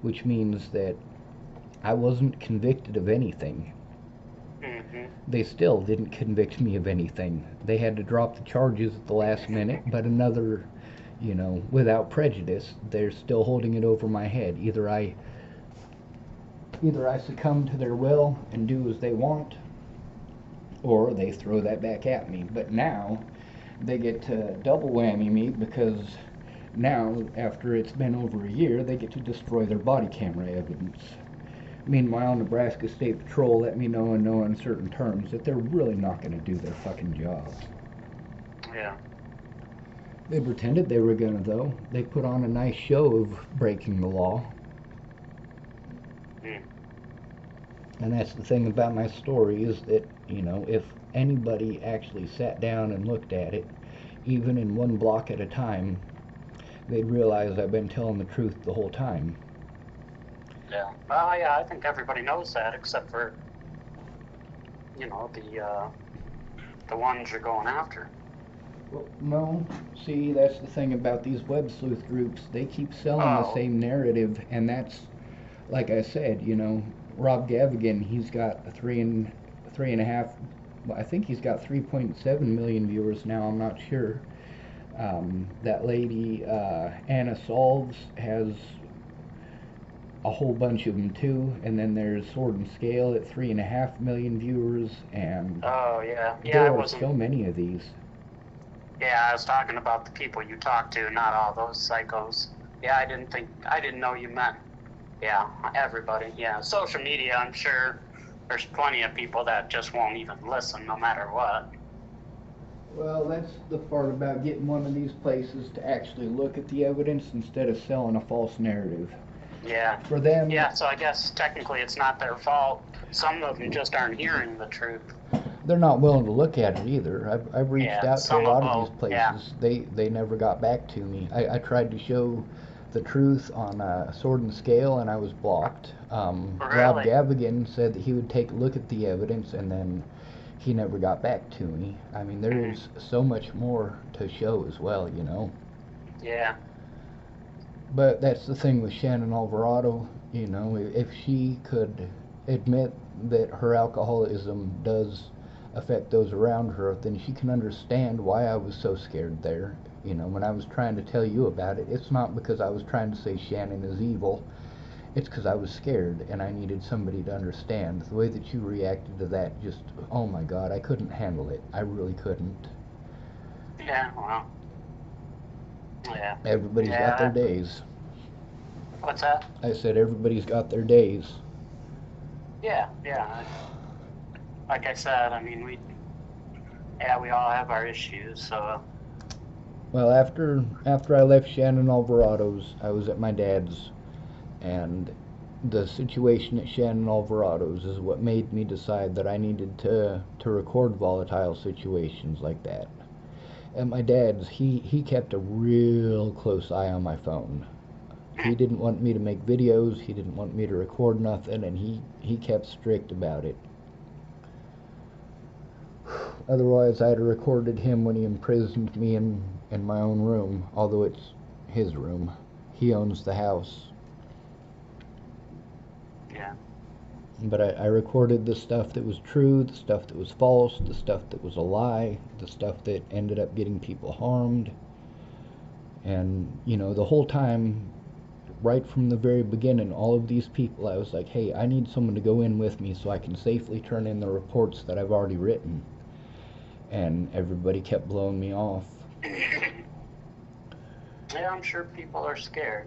S2: which means that I wasn't convicted of anything. They still didn't convict me of anything. They had to drop the charges at the last minute, but another, you know, without prejudice, they're still holding it over my head. Either I succumb to their will and do as they want, or they throw that back at me. But now they get to double whammy me, because now, after it's been over a year, they get to destroy their body camera evidence. Meanwhile, Nebraska State Patrol let me know in no uncertain terms that they're really not going to do their fucking job.
S3: Yeah.
S2: They pretended they were going to, though. They put on a nice show of breaking the law. And that's the thing about my story, is that, you know, if anybody actually sat down and looked at it, even in one block at a time, they'd realize I've been telling the truth the whole time.
S3: Yeah. Well, yeah, I think everybody knows that, except for, you know, the ones you're going after.
S2: Well, no, see, that's the thing about these web sleuth groups. They keep selling the
S3: Oh.
S2: same narrative, and that's, like I said, Rob Gavigan, he's got three and a half. Well, I think he's got 3.7 million viewers now. I'm not sure. That lady, Anna Solves, has a whole bunch of them too, and then there's Sword and Scale at 3.5 million viewers, and
S3: Oh, yeah. Yeah,
S2: there
S3: I
S2: are
S3: wasn't.
S2: so many of these.
S3: Yeah, I was talking about the people you talk to, not all those psychos. Yeah, I didn't know you meant, yeah, everybody. Yeah, social media, I'm sure there's plenty of people that just won't even listen no matter what.
S2: Well, that's the part about getting one of these places to actually look at the evidence instead of selling a false narrative.
S3: Yeah.
S2: For them,
S3: Yeah, so I guess technically it's not their fault. Some of them just aren't hearing the truth.
S2: they're not willing to look at it either. I've reached
S3: Yeah,
S2: out to a
S3: some
S2: lot
S3: of
S2: of these
S3: them,
S2: places.
S3: yeah.
S2: They never got back to me. I tried to show the truth on Sword and Scale, and I was blocked. Rob
S3: Really?
S2: Gavigan said that he would take a look at the evidence, and then he never got back to me. I mean, there's so much more to show as well,
S3: Yeah.
S2: But that's the thing with Shannon Alvarado, if she could admit that her alcoholism does affect those around her, then she can understand why I was so scared there. When I was trying to tell you about it, it's not because I was trying to say Shannon is evil. It's because I was scared and I needed somebody to understand. The way that you reacted to that, just, oh my God, I couldn't handle it. I really couldn't.
S3: Yeah, well. Yeah.
S2: Everybody's got their days.
S3: What's that?
S2: I said everybody's got their days.
S3: Yeah. Like I said, I mean, we all have our issues, so.
S2: Well, after I left Shannon Alvarado's, I was at my dad's, and the situation at Shannon Alvarado's is what made me decide that I needed to record volatile situations like that. At my dad's, he kept a real close eye on my phone. He didn't want me to make videos, he didn't want me to record nothing, and he kept strict about it. Otherwise, I'd have recorded him when he imprisoned me in my own room, although it's his room. He owns the house.
S3: Yeah.
S2: But I recorded the stuff that was true, the stuff that was false, the stuff that was a lie, the stuff that ended up getting people harmed. And, the whole time, right from the very beginning, all of these people, I was like, hey, I need someone to go in with me so I can safely turn in the reports that I've already written. And everybody kept blowing me off.
S3: Yeah, I'm sure people are scared.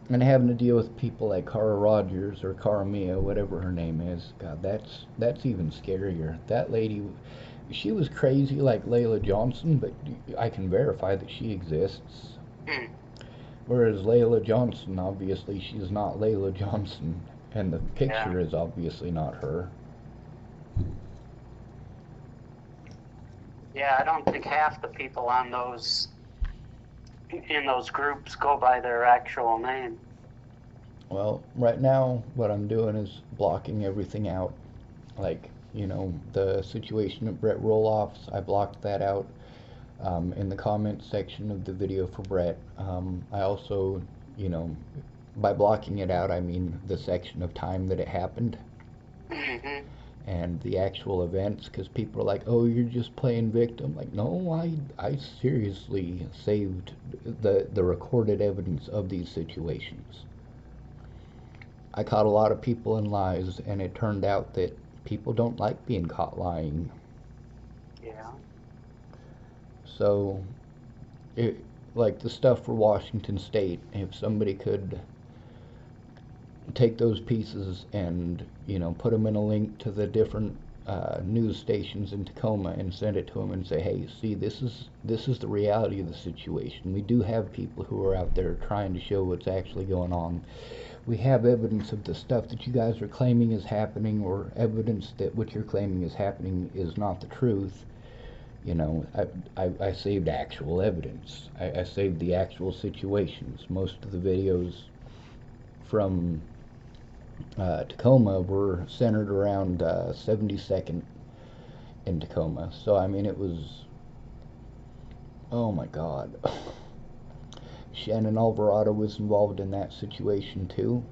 S2: And having to deal with people like Cara Rogers or Cara Mia, whatever her name is, God, that's even scarier. That lady, she was crazy like Layla Johnson, but I can verify that she exists. Whereas Layla Johnson, obviously, she's not Layla Johnson, and the picture is obviously not her.
S3: Yeah, I don't think half the people on in those groups go by their actual name.
S2: Well, right now, what I'm doing is blocking everything out. Like, the situation at Brett Roloff's, I blocked that out in the comment section of the video for Brett. I also, by blocking it out, I mean the section of time that it happened. And the actual events, because people are like, oh, you're just playing victim. Like, no, I seriously saved the recorded evidence of these situations. I caught a lot of people in lies, and it turned out that people don't like being caught lying.
S3: Yeah.
S2: So, like the stuff for Washington State, if somebody could take those pieces and, put them in a link to the different news stations in Tacoma and send it to them and say, hey, see, this is the reality of the situation. We do have people who are out there trying to show what's actually going on. We have evidence of the stuff that you guys are claiming is happening, or evidence that what you're claiming is happening is not the truth. I saved actual evidence. I saved the actual situations. Most of the videos from Tacoma were centered around 72nd in Tacoma. So, I mean, it was, oh my God. Shannon Alvarado was involved in that situation too,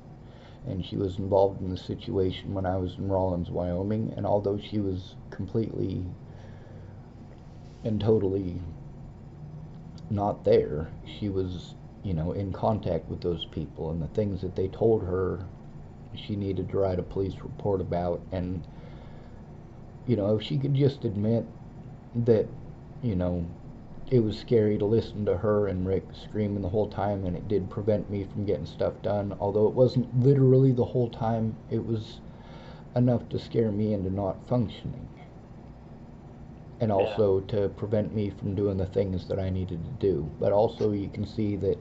S2: and she was involved in the situation when I was in Rawlins, Wyoming, and although she was completely and totally not there, she was, you know, in contact with those people, and the things that they told her she needed to write a police report about. And, you know, if she could just admit that, you know, it was scary to listen to her and Rick screaming the whole time, and it did prevent me from getting stuff done, although it wasn't literally the whole time, it was enough to scare me into not functioning, and also to prevent me from doing the things that I needed to do. But also you can see that,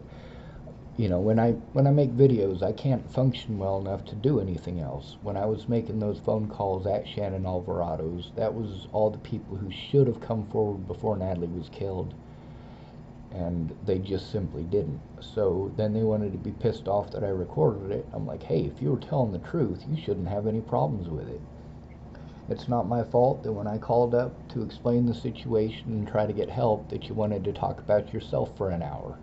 S2: you know, when I make videos, I can't function well enough to do anything else. When I was making those phone calls at Shannon Alvarado's, that was all the people who should have come forward before Natalie was killed, and they just simply didn't. So then they wanted to be pissed off that I recorded it. I'm like, hey, if you were telling the truth, you shouldn't have any problems with it. It's not my fault that when I called up to explain the situation and try to get help, that you wanted to talk about yourself for an hour.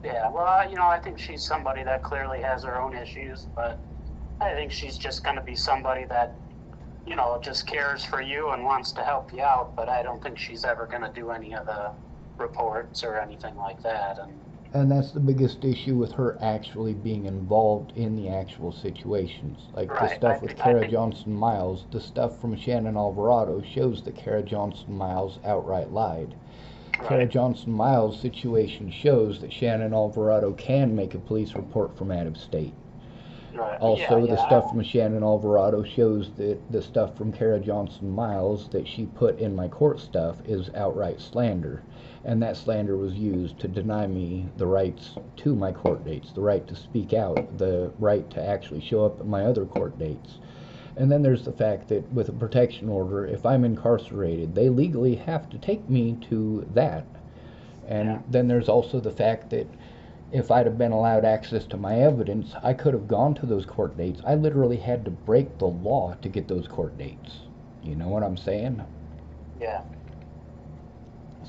S3: Yeah, well, you know, I think she's somebody that clearly has her own issues, but I think she's just going to be somebody that, you know, just cares for you and wants to help you out, but I don't think she's ever going to do any of the reports or anything like that.
S2: And that's the biggest issue with her actually being involved in the actual situations. Like the stuff with Kara Johnson Miles, the stuff from Shannon Alvarado shows that Kara Johnson Miles outright lied. Kara Johnson Miles' situation shows that Shannon Alvarado can make a police report from out of state. Also, the stuff from Shannon Alvarado shows that the stuff from Kara Johnson Miles that she put in my court stuff is outright slander. And that slander was used to deny me the rights to my court dates, the right to speak out, the right to actually show up at my other court dates. And then there's the fact that with a protection order, if I'm incarcerated, they legally have to take me to that. And then there's also the fact that if I'd have been allowed access to my evidence, I could have gone to those court dates. I literally had to break the law to get those court dates. You know what I'm saying?
S3: Yeah.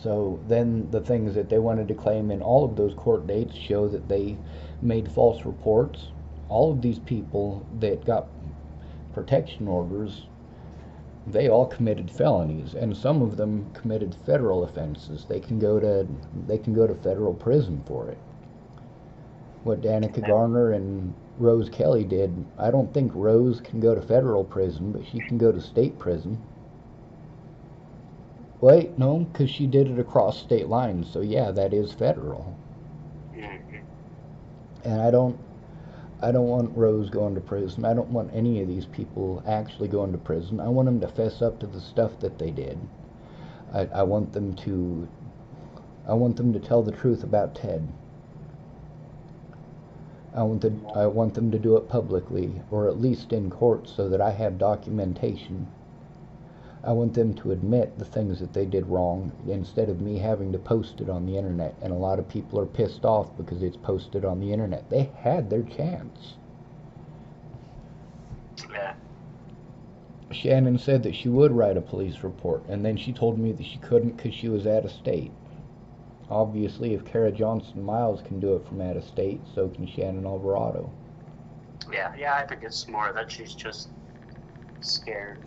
S2: So then the things that they wanted to claim in all of those court dates show that they made false reports. All of these people that got protection orders, they all committed felonies, and some of them committed federal offenses. They can go to federal prison for it. What Danica Garner and Rose Kelly did, I don't think Rose can go to federal prison, but she can go to state prison. Wait, no, because she did it across state lines, so yeah, that is federal. And I don't want Rose going to prison. I don't want any of these people actually going to prison. I want them to fess up to the stuff that they did. I want them to tell the truth about Ted. I want them to do it publicly, or at least in court, so that I have documentation. I want them to admit the things that they did wrong, instead of me having to post it on the internet. And a lot of people are pissed off because it's posted on the internet. They had their chance.
S3: Yeah.
S2: Shannon said that she would write a police report, and then she told me that she couldn't because she was out of state. Obviously, if Kara Johnson Miles can do it from out of state, so can Shannon Alvarado.
S3: Yeah, I think it's more that she's just scared.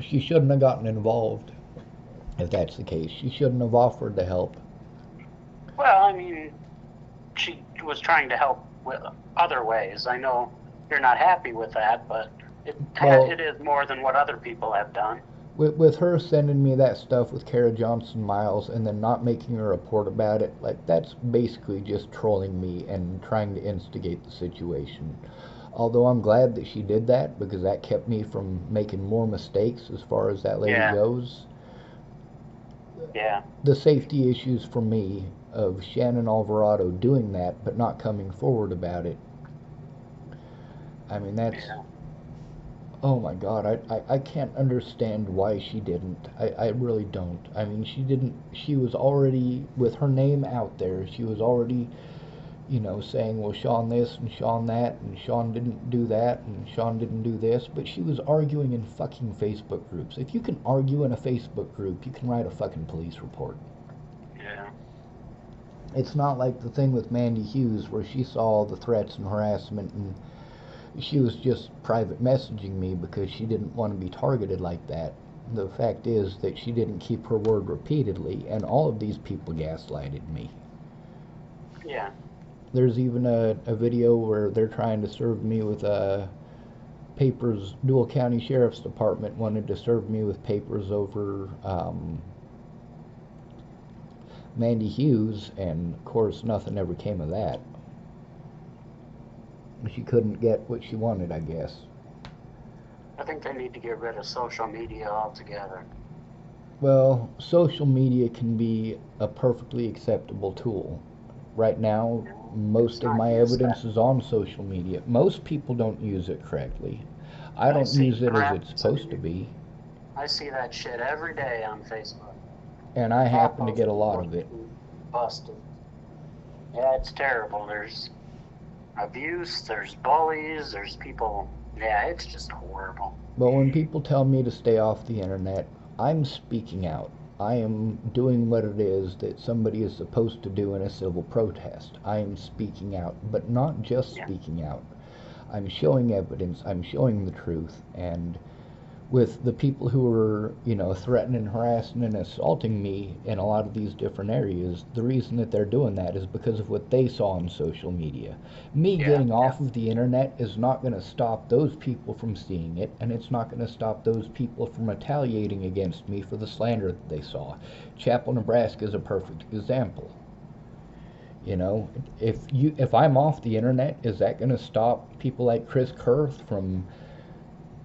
S2: She shouldn't have gotten involved, if that's the case. She shouldn't have offered to help.
S3: Well, I mean, she was trying to help with other ways. I know you're not happy with that, but it is more than what other people have done.
S2: With her sending me that stuff with Kara Johnson Miles and then not making a report about it, like, that's basically just trolling me and trying to instigate the situation. Although I'm glad that she did that, because that kept me from making more mistakes as far as that lady goes.
S3: Yeah.
S2: The safety issues for me of Shannon Alvarado doing that but not coming forward about it, I mean, that's... Oh my God, I can't understand why she didn't. I really don't. I mean, she was already, with her name out there, she was already you know, saying, well, Sean this and Sean that, and Sean didn't do that, and Sean didn't do this, but she was arguing in fucking Facebook groups. If you can argue in a Facebook group, you can write a fucking police report.
S3: Yeah.
S2: It's not like the thing with Mandy Hughes where she saw all the threats and harassment and she was just private messaging me because she didn't want to be targeted like that. The fact is that she didn't keep her word repeatedly, and all of these people gaslighted me.
S3: Yeah.
S2: There's even a video where they're trying to serve me with papers. Dual County Sheriff's Department wanted to serve me with papers over Mandy Hughes, and of course nothing ever came of that. She couldn't get what she wanted, I guess.
S3: I think they need to get rid of social media altogether.
S2: Well, social media can be a perfectly acceptable tool. Right now, most of my evidence is on social media. Most people don't use it correctly. I don't use it as it's supposed to be.
S3: I see that shit every day on Facebook.
S2: And I happen to get a lot of it.
S3: Busted. Yeah, it's terrible. There's abuse, there's bullies, there's people. Yeah, it's just horrible.
S2: But when people tell me to stay off the internet, I'm speaking out. I am doing what it is that somebody is supposed to do in a civil protest. I am speaking out, but not just speaking out. I'm showing evidence, I'm showing the truth, and with the people who are, you know, threatening, harassing, and assaulting me in a lot of these different areas, the reason that they're doing that is because of what they saw on social media. Me getting off of the internet is not going to stop those people from seeing it, and it's not going to stop those people from retaliating against me for the slander that they saw. Chapel, Nebraska is a perfect example. You know, if I'm off the internet, is that going to stop people like Chris Kurth from,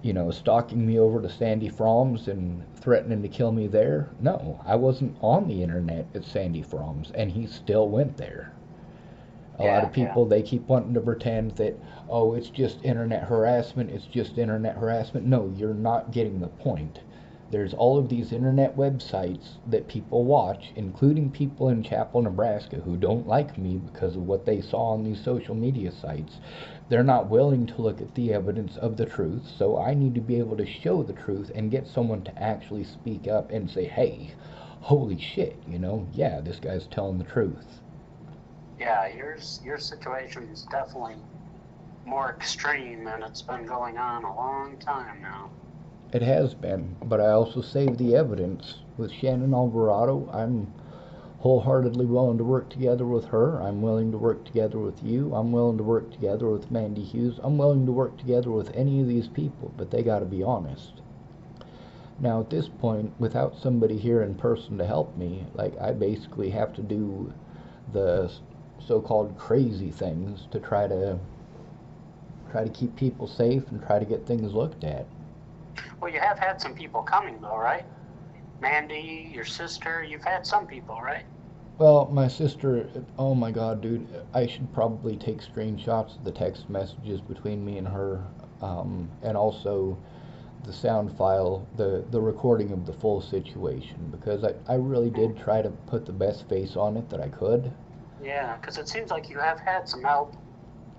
S2: you know, stalking me over to Sandy Fromm's and threatening to kill me there? No, I wasn't on the internet at Sandy Fromm's, and he still went there. A lot of people, they keep wanting to pretend that, oh, it's just internet harassment, it's just internet harassment. No, you're not getting the point. There's all of these internet websites that people watch, including people in Chapel, Nebraska, who don't like me because of what they saw on these social media sites. They're not willing to look at the evidence of the truth, so I need to be able to show the truth and get someone to actually speak up and say, hey, holy shit, you know, yeah, this guy's telling the truth.
S3: Yeah, your situation is definitely more extreme, and it's been going on a long time now.
S2: It has been, but I also saved the evidence. With Shannon Alvarado, I'm wholeheartedly willing to work together with her. I'm willing to work together with you. I'm willing to work together with Mandy Hughes. I'm willing to work together with any of these people, but they got to be honest. Now, at this point, without somebody here in person to help me, like, I basically have to do the so-called crazy things to try to keep people safe and try to get things looked at.
S3: Well, you have had some people coming, though, right? Mandy, your sister, you've had some people, right?
S2: Well, my sister, oh my god, dude, I should probably take screenshots of the text messages between me and her, and also the sound file, the recording of the full situation, because I really did try to put the best face on it that I could.
S3: Yeah, because it seems like you have had some help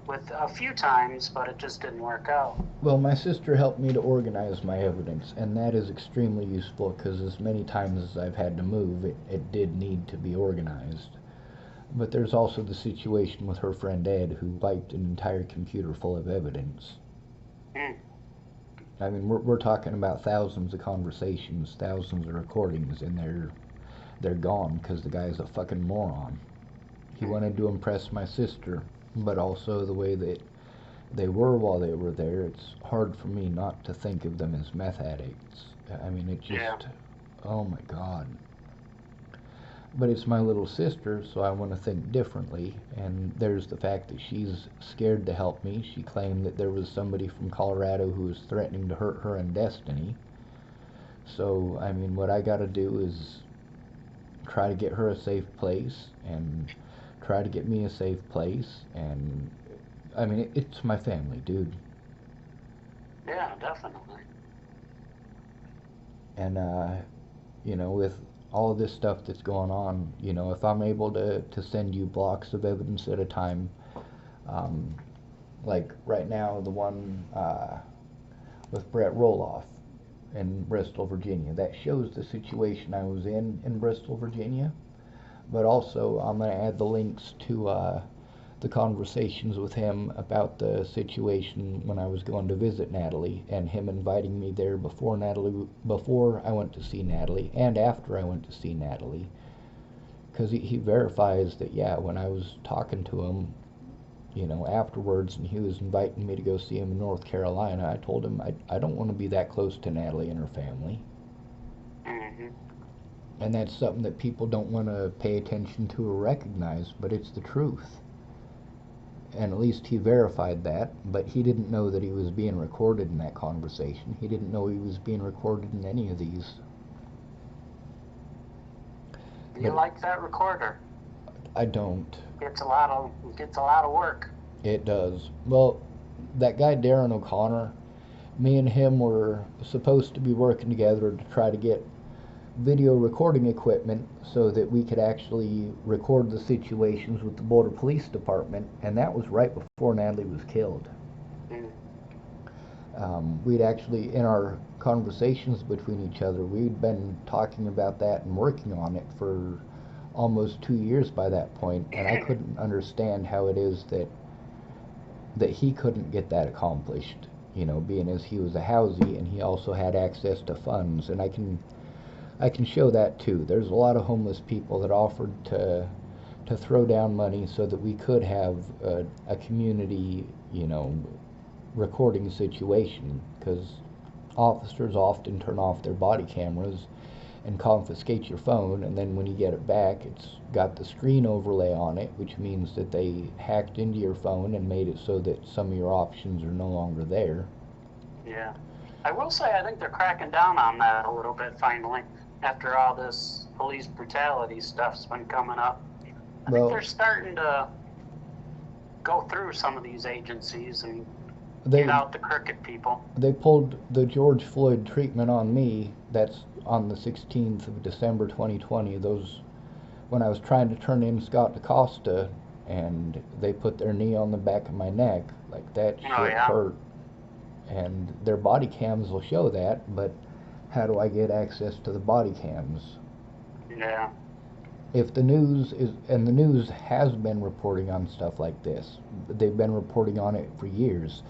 S3: with a few times, but it just didn't work out.
S2: Well, my sister helped me to organize my evidence, and that is extremely useful because as many times as I've had to move, it did need to be organized. But there's also the situation with her friend Ed, who wiped an entire computer full of evidence. I mean, we're talking about thousands of conversations, thousands of recordings, and they're gone because the guy's a fucking moron. He wanted to impress my sister, but also the way that they were while they were there, it's hard for me not to think of them as meth addicts. I mean, it just, oh my god. But it's my little sister, so I want to think differently, and there's the fact that she's scared to help me. She claimed that there was somebody from Colorado who was threatening to hurt her and Destiny. So, I mean, what I gotta do is try to get her a safe place, and try to get me a safe place, and I mean, it's my family, dude.
S3: Yeah, definitely.
S2: And, you know, with all of this stuff that's going on, you know, if I'm able to send you blocks of evidence at a time, like right now, the one with Brett Roloff in Bristol, Virginia, that shows the situation I was in Bristol, Virginia. But also, I'm going to add the links to the conversations with him about the situation when I was going to visit Natalie, and him inviting me there before I went to see Natalie, and after I went to see Natalie, because he verifies that, yeah, when I was talking to him, you know, afterwards, and he was inviting me to go see him in North Carolina, I told him I don't want to be that close to Natalie and her family.
S3: Mm-hmm.
S2: And that's something that people don't want to pay attention to or recognize, but it's the truth. And at least he verified that, but he didn't know that he was being recorded in that conversation. He didn't know he was being recorded in any of these.
S3: You like that recorder?
S2: I don't.
S3: Gets a lot of work.
S2: It does. Well, that guy Darren O'Connor, me and him were supposed to be working together to try to get video recording equipment so that we could actually record the situations with the Boulder Police Department, and that was right before Natalie was killed. We'd actually, in our conversations between each other, we'd been talking about that and working on it for almost 2 years by that point, and I couldn't understand how it is that he couldn't get that accomplished, you know, being as he was a housey and he also had access to funds. And I can show that too. There's a lot of homeless people that offered to throw down money so that we could have a community, you know, recording situation, because officers often turn off their body cameras and confiscate your phone, and then when you get it back, it's got the screen overlay on it, which means that they hacked into your phone and made it so that some of your options are no longer there.
S3: Yeah. I will say I think they're cracking down on that a little bit finally, after all this police brutality stuff's been coming up. I think they're starting to go through some of these agencies and get out the crooked people.
S2: They pulled the George Floyd treatment on me. That's on the 16th of December 2020. Those, when I was trying to turn in Scott DaCosta, and they put their knee on the back of my neck, like that shit hurt. And their body cams will show that, but how do I get access to the body cams?
S3: Yeah.
S2: If the news is, and the news has been reporting on stuff like this, they've been reporting on it for years.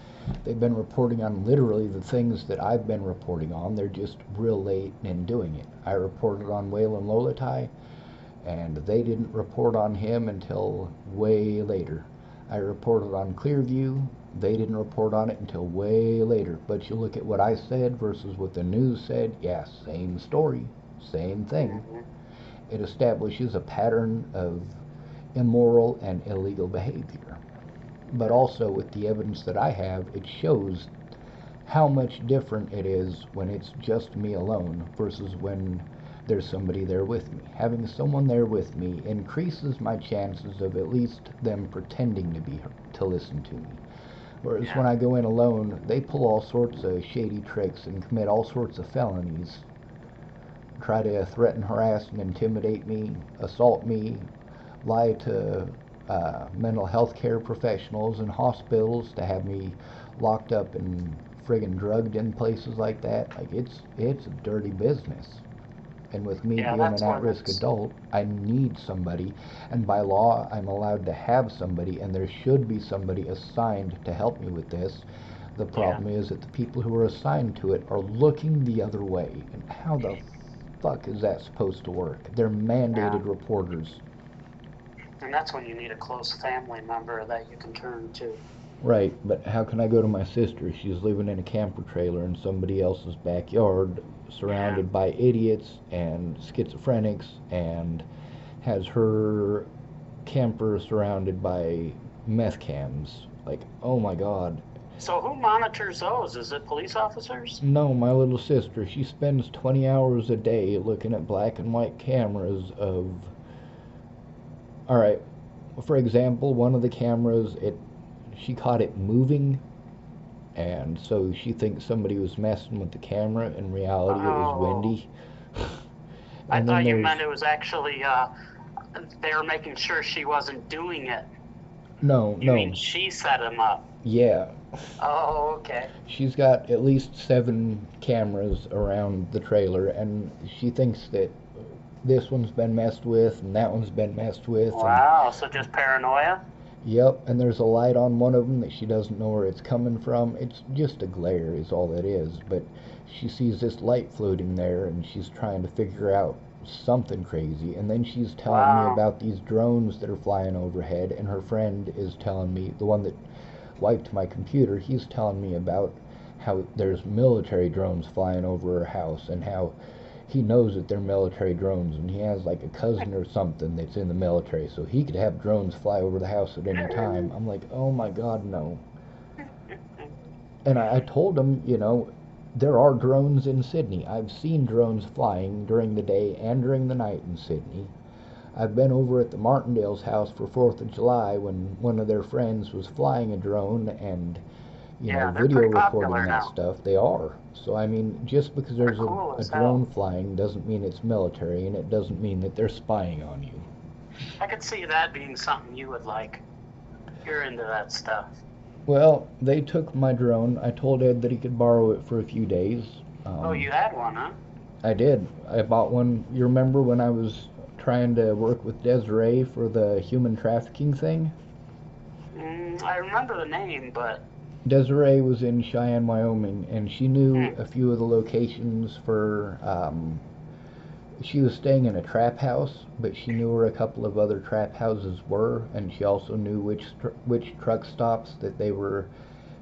S2: They've been reporting on literally the things that I've been reporting on. They're just real late in doing it. I reported on Waylon Lolatai, and they didn't report on him until way later. I reported on Clearview. They didn't report on it until way later. But you look at what I said versus what the news said, yeah, same story, same thing. It establishes a pattern of immoral and illegal behavior. But also, with the evidence that I have, it shows how much different it is when it's just me alone versus when there's somebody there with me. Having someone there with me increases my chances of at least them pretending to listen to me. Whereas when I go in alone, they pull all sorts of shady tricks and commit all sorts of felonies, try to threaten, harass, and intimidate me, assault me, lie to mental health care professionals and hospitals to have me locked up and friggin' drugged in places like that. Like, it's a dirty business. And with me being an at-risk adult, I need somebody, and by law I'm allowed to have somebody, and there should be somebody assigned to help me with this. The problem is that the people who are assigned to it are looking the other way, and how the fuck is that supposed to work? They're mandated reporters.
S3: And that's when you need a close family member that you can turn to.
S2: Right, but how can I go to my sister? She's living in a camper trailer in somebody else's backyard, surrounded by idiots and schizophrenics, and has her camper surrounded by meth cams. Like, oh my god.
S3: So who monitors those? Is it police officers?
S2: No, my little sister. She spends 20 hours a day looking at black and white cameras of... Alright, for example, one of the cameras, she caught it moving, and so she thinks somebody was messing with the camera. In reality, it was windy.
S3: I
S2: And
S3: thought
S2: then
S3: you
S2: there's
S3: meant it was actually they were making sure she wasn't doing it.
S2: no,
S3: You mean
S2: no,
S3: she set him up?
S2: yeah.
S3: Oh, okay.
S2: She's got at least 7 cameras around the trailer, and she thinks that this one's been messed with and that one's been messed with.
S3: Wow, so just paranoia?
S2: Yep, and there's a light on one of them that she doesn't know where it's coming from. It's just a glare is all it is, but she sees this light floating there and she's trying to figure out something crazy, and then she's telling me
S3: Wow.
S2: about these drones that are flying overhead, and her friend is telling me, the one that wiped my computer, he's telling me about how there's military drones flying over her house, and how he knows that they're military drones, and he has like a cousin or something that's in the military, so he could have drones fly over the house at any time. I'm like, oh my god, no. And I told him, you know, there are drones in Sydney. I've seen drones flying during the day and during the night in Sydney. I've been over at the Martindale's house for 4th of July when one of their friends was flying a drone and, you
S3: Yeah,
S2: know,
S3: they're
S2: video
S3: pretty
S2: recording
S3: popular
S2: that
S3: now.
S2: stuff. They are. So, I mean, just because
S3: They're
S2: there's
S3: cool
S2: a
S3: as
S2: drone
S3: hell.
S2: flying doesn't mean it's military, and it doesn't mean that they're spying on you.
S3: I could see that being something you would like. You're into that stuff.
S2: Well, they took my drone. I told Ed that he could borrow it for a few days.
S3: Oh, you had one, huh?
S2: I did. I bought one. You remember when I was trying to work with Desiree for the human trafficking thing?
S3: I remember the name, but
S2: Desiree was in Cheyenne, Wyoming, and she knew a few of the locations for. She was staying in a trap house, but she knew where a couple of other trap houses were, and she also knew which truck stops that they were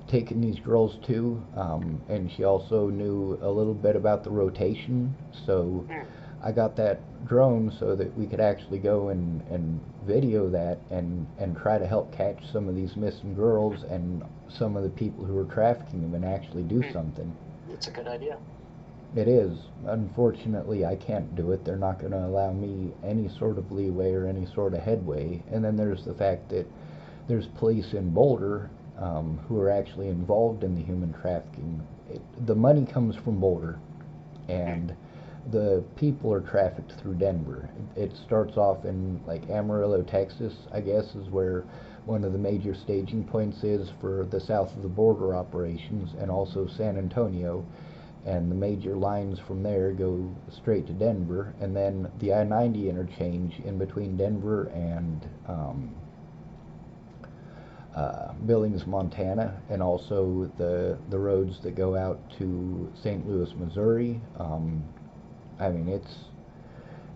S2: taking these girls to, and she also knew a little bit about the rotation. So I got that drone so that we could actually go and video that and try to help catch some of these missing girls and some of the people who are trafficking them and actually do something.
S3: it's a good idea.
S2: It is. Unfortunately, I can't do it. They're not going to allow me any sort of leeway or any sort of headway. And then there's the fact that there's police in Boulder who are actually involved in the human trafficking. The money comes from Boulder, and the people are trafficked through Denver. It starts off in like Amarillo, Texas, I guess, is where one of the major staging points is for the south of the border operations, and also San Antonio. And the major lines from there go straight to Denver, and then the I-90 interchange in between Denver and Billings, Montana, and also the roads that go out to St. Louis, Missouri. I mean,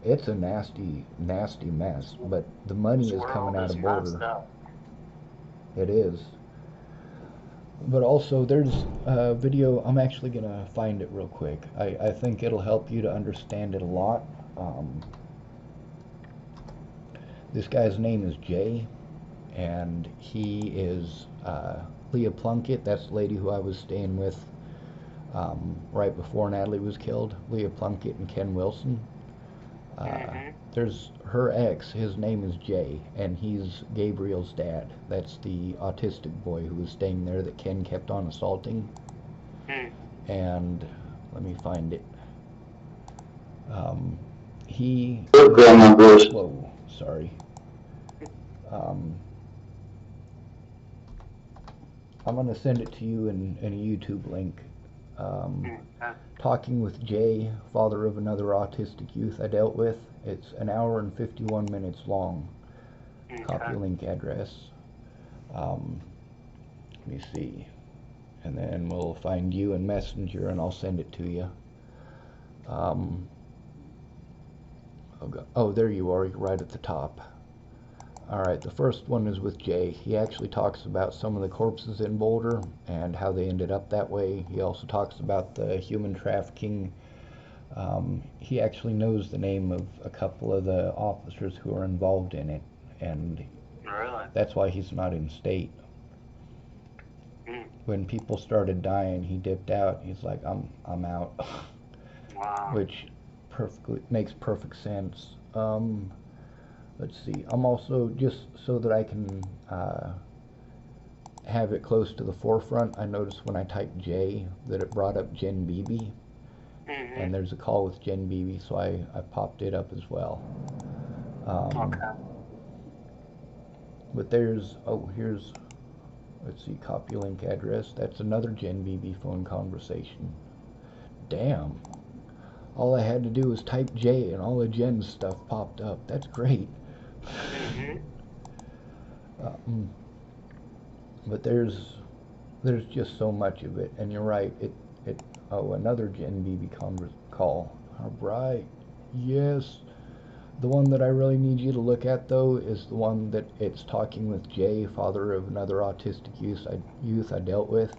S2: it's a nasty mess, but the money
S3: This
S2: is coming
S3: world
S2: out
S3: is
S2: of
S3: messed
S2: Boulder.
S3: up.
S2: It is. But also, there's a video. I'm actually gonna find it real quick. I think it'll help you to understand it a lot. This guy's name is Jay, and he is Leah Plunkett. That's the lady who I was staying with right before Natalie was killed. Leah Plunkett and Ken Wilson. There's her ex. His name is Jay, and he's Gabriel's dad. That's the autistic boy who was staying there that Ken kept on assaulting. And let me find it. He. Whoa, sorry. I'm gonna send it to you in a YouTube link. Talking with Jay, father of another autistic youth I dealt with. It's an hour and 51 minutes long. Copy link address. Let me see. And then we'll find you in Messenger and I'll send it to you. Oh, there you are, right at the top. Alright, the first one is with Jay. He actually talks about some of the corpses in Boulder and how they ended up that way. He also talks about the human trafficking. He actually knows the name of a couple of the officers who are involved in it, and
S3: Really?
S2: that's why he's not in state. When people started dying, he dipped out. He's like, I'm out.
S3: Wow.
S2: Which makes perfect sense. Let's see. I'm also, just so that I can have it close to the forefront, I noticed when I typed J that it brought up Jen Beebe, and there's a call with Jen Beebe, so I popped it up as well.
S3: Okay.
S2: But there's, oh, here's, let's see, copy link address. That's another Jen Beebe phone conversation. Damn. All I had to do was type J and all of Jen's stuff popped up. That's great. But there's just so much of it, and you're right. Oh, another Jen Beebe call. All right. Yes. The one that I really need you to look at, though, is the one that it's talking with Jay, father of another autistic youth I dealt with.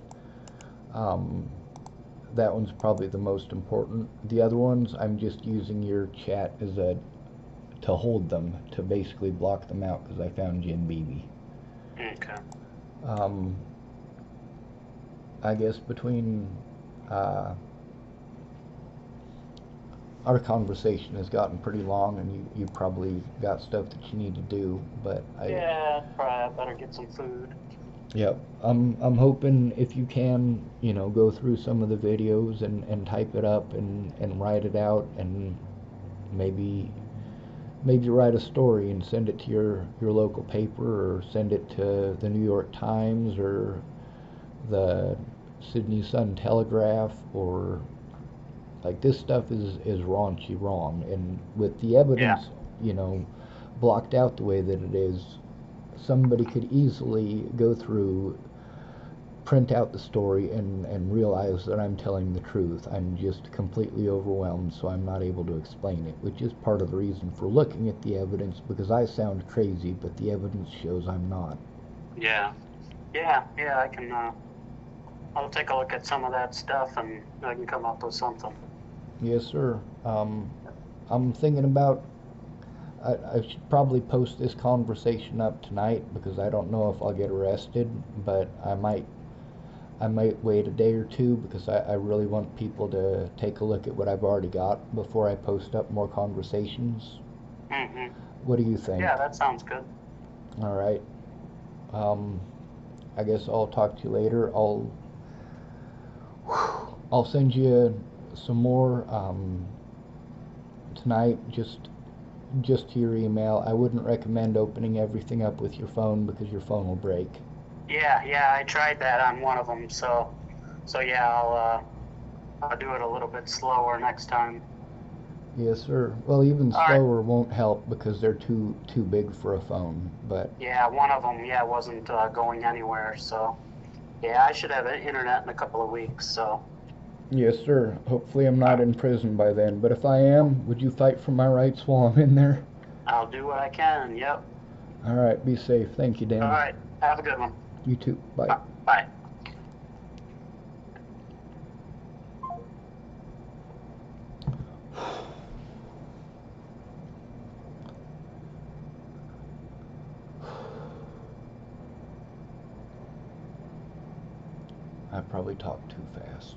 S2: That one's probably the most important. The other ones, I'm just using your chat as to hold them, to basically block them out, because I found Jen Beebe.
S3: Okay.
S2: I guess between our conversation has gotten pretty long, and you probably got stuff that you need to do, but
S3: yeah, probably I better get some food.
S2: Yep. I'm hoping if you can, go through some of the videos and type it up and write it out, and maybe write a story and send it to your local paper, or send it to the New York Times or the Sydney Sun Telegraph, or like, this stuff is raunchy wrong, and with the evidence, blocked out the way that it is, somebody could easily go through, print out the story, and realize that I'm telling the truth. I'm just completely overwhelmed, so I'm not able to explain it, which is part of the reason for looking at the evidence, because I sound crazy, but the evidence shows I'm not.
S3: Yeah, I can, I'll take a look at some of that stuff, and I can come up with something.
S2: Yes, sir. I'm thinking about, I should probably post this conversation up tonight, because I don't know if I'll get arrested, but I might wait a day or two, because I really want people to take a look at what I've already got before I post up more conversations. What do you think?
S3: Yeah, that sounds good.
S2: All right. I guess I'll talk to you later. I'll send you some more tonight, just to your email. I wouldn't recommend opening everything up with your phone, because your phone will break.
S3: Yeah, I tried that on one of them, so yeah, I'll do it a little bit slower next time.
S2: Yes, sir. Well, even
S3: All
S2: slower won't help, because they're too big for a phone, but...
S3: Yeah, one of them, wasn't going anywhere, so... Yeah, I should have internet in a couple of weeks, so...
S2: Yes, sir. Hopefully I'm not in prison by then, but if I am, would you fight for my rights while I'm in there?
S3: I'll do what I can, yep.
S2: All right, be safe. Thank you, Dan.
S3: All right, have a good one.
S2: You too. Bye.
S3: Bye.
S2: I probably talked too fast.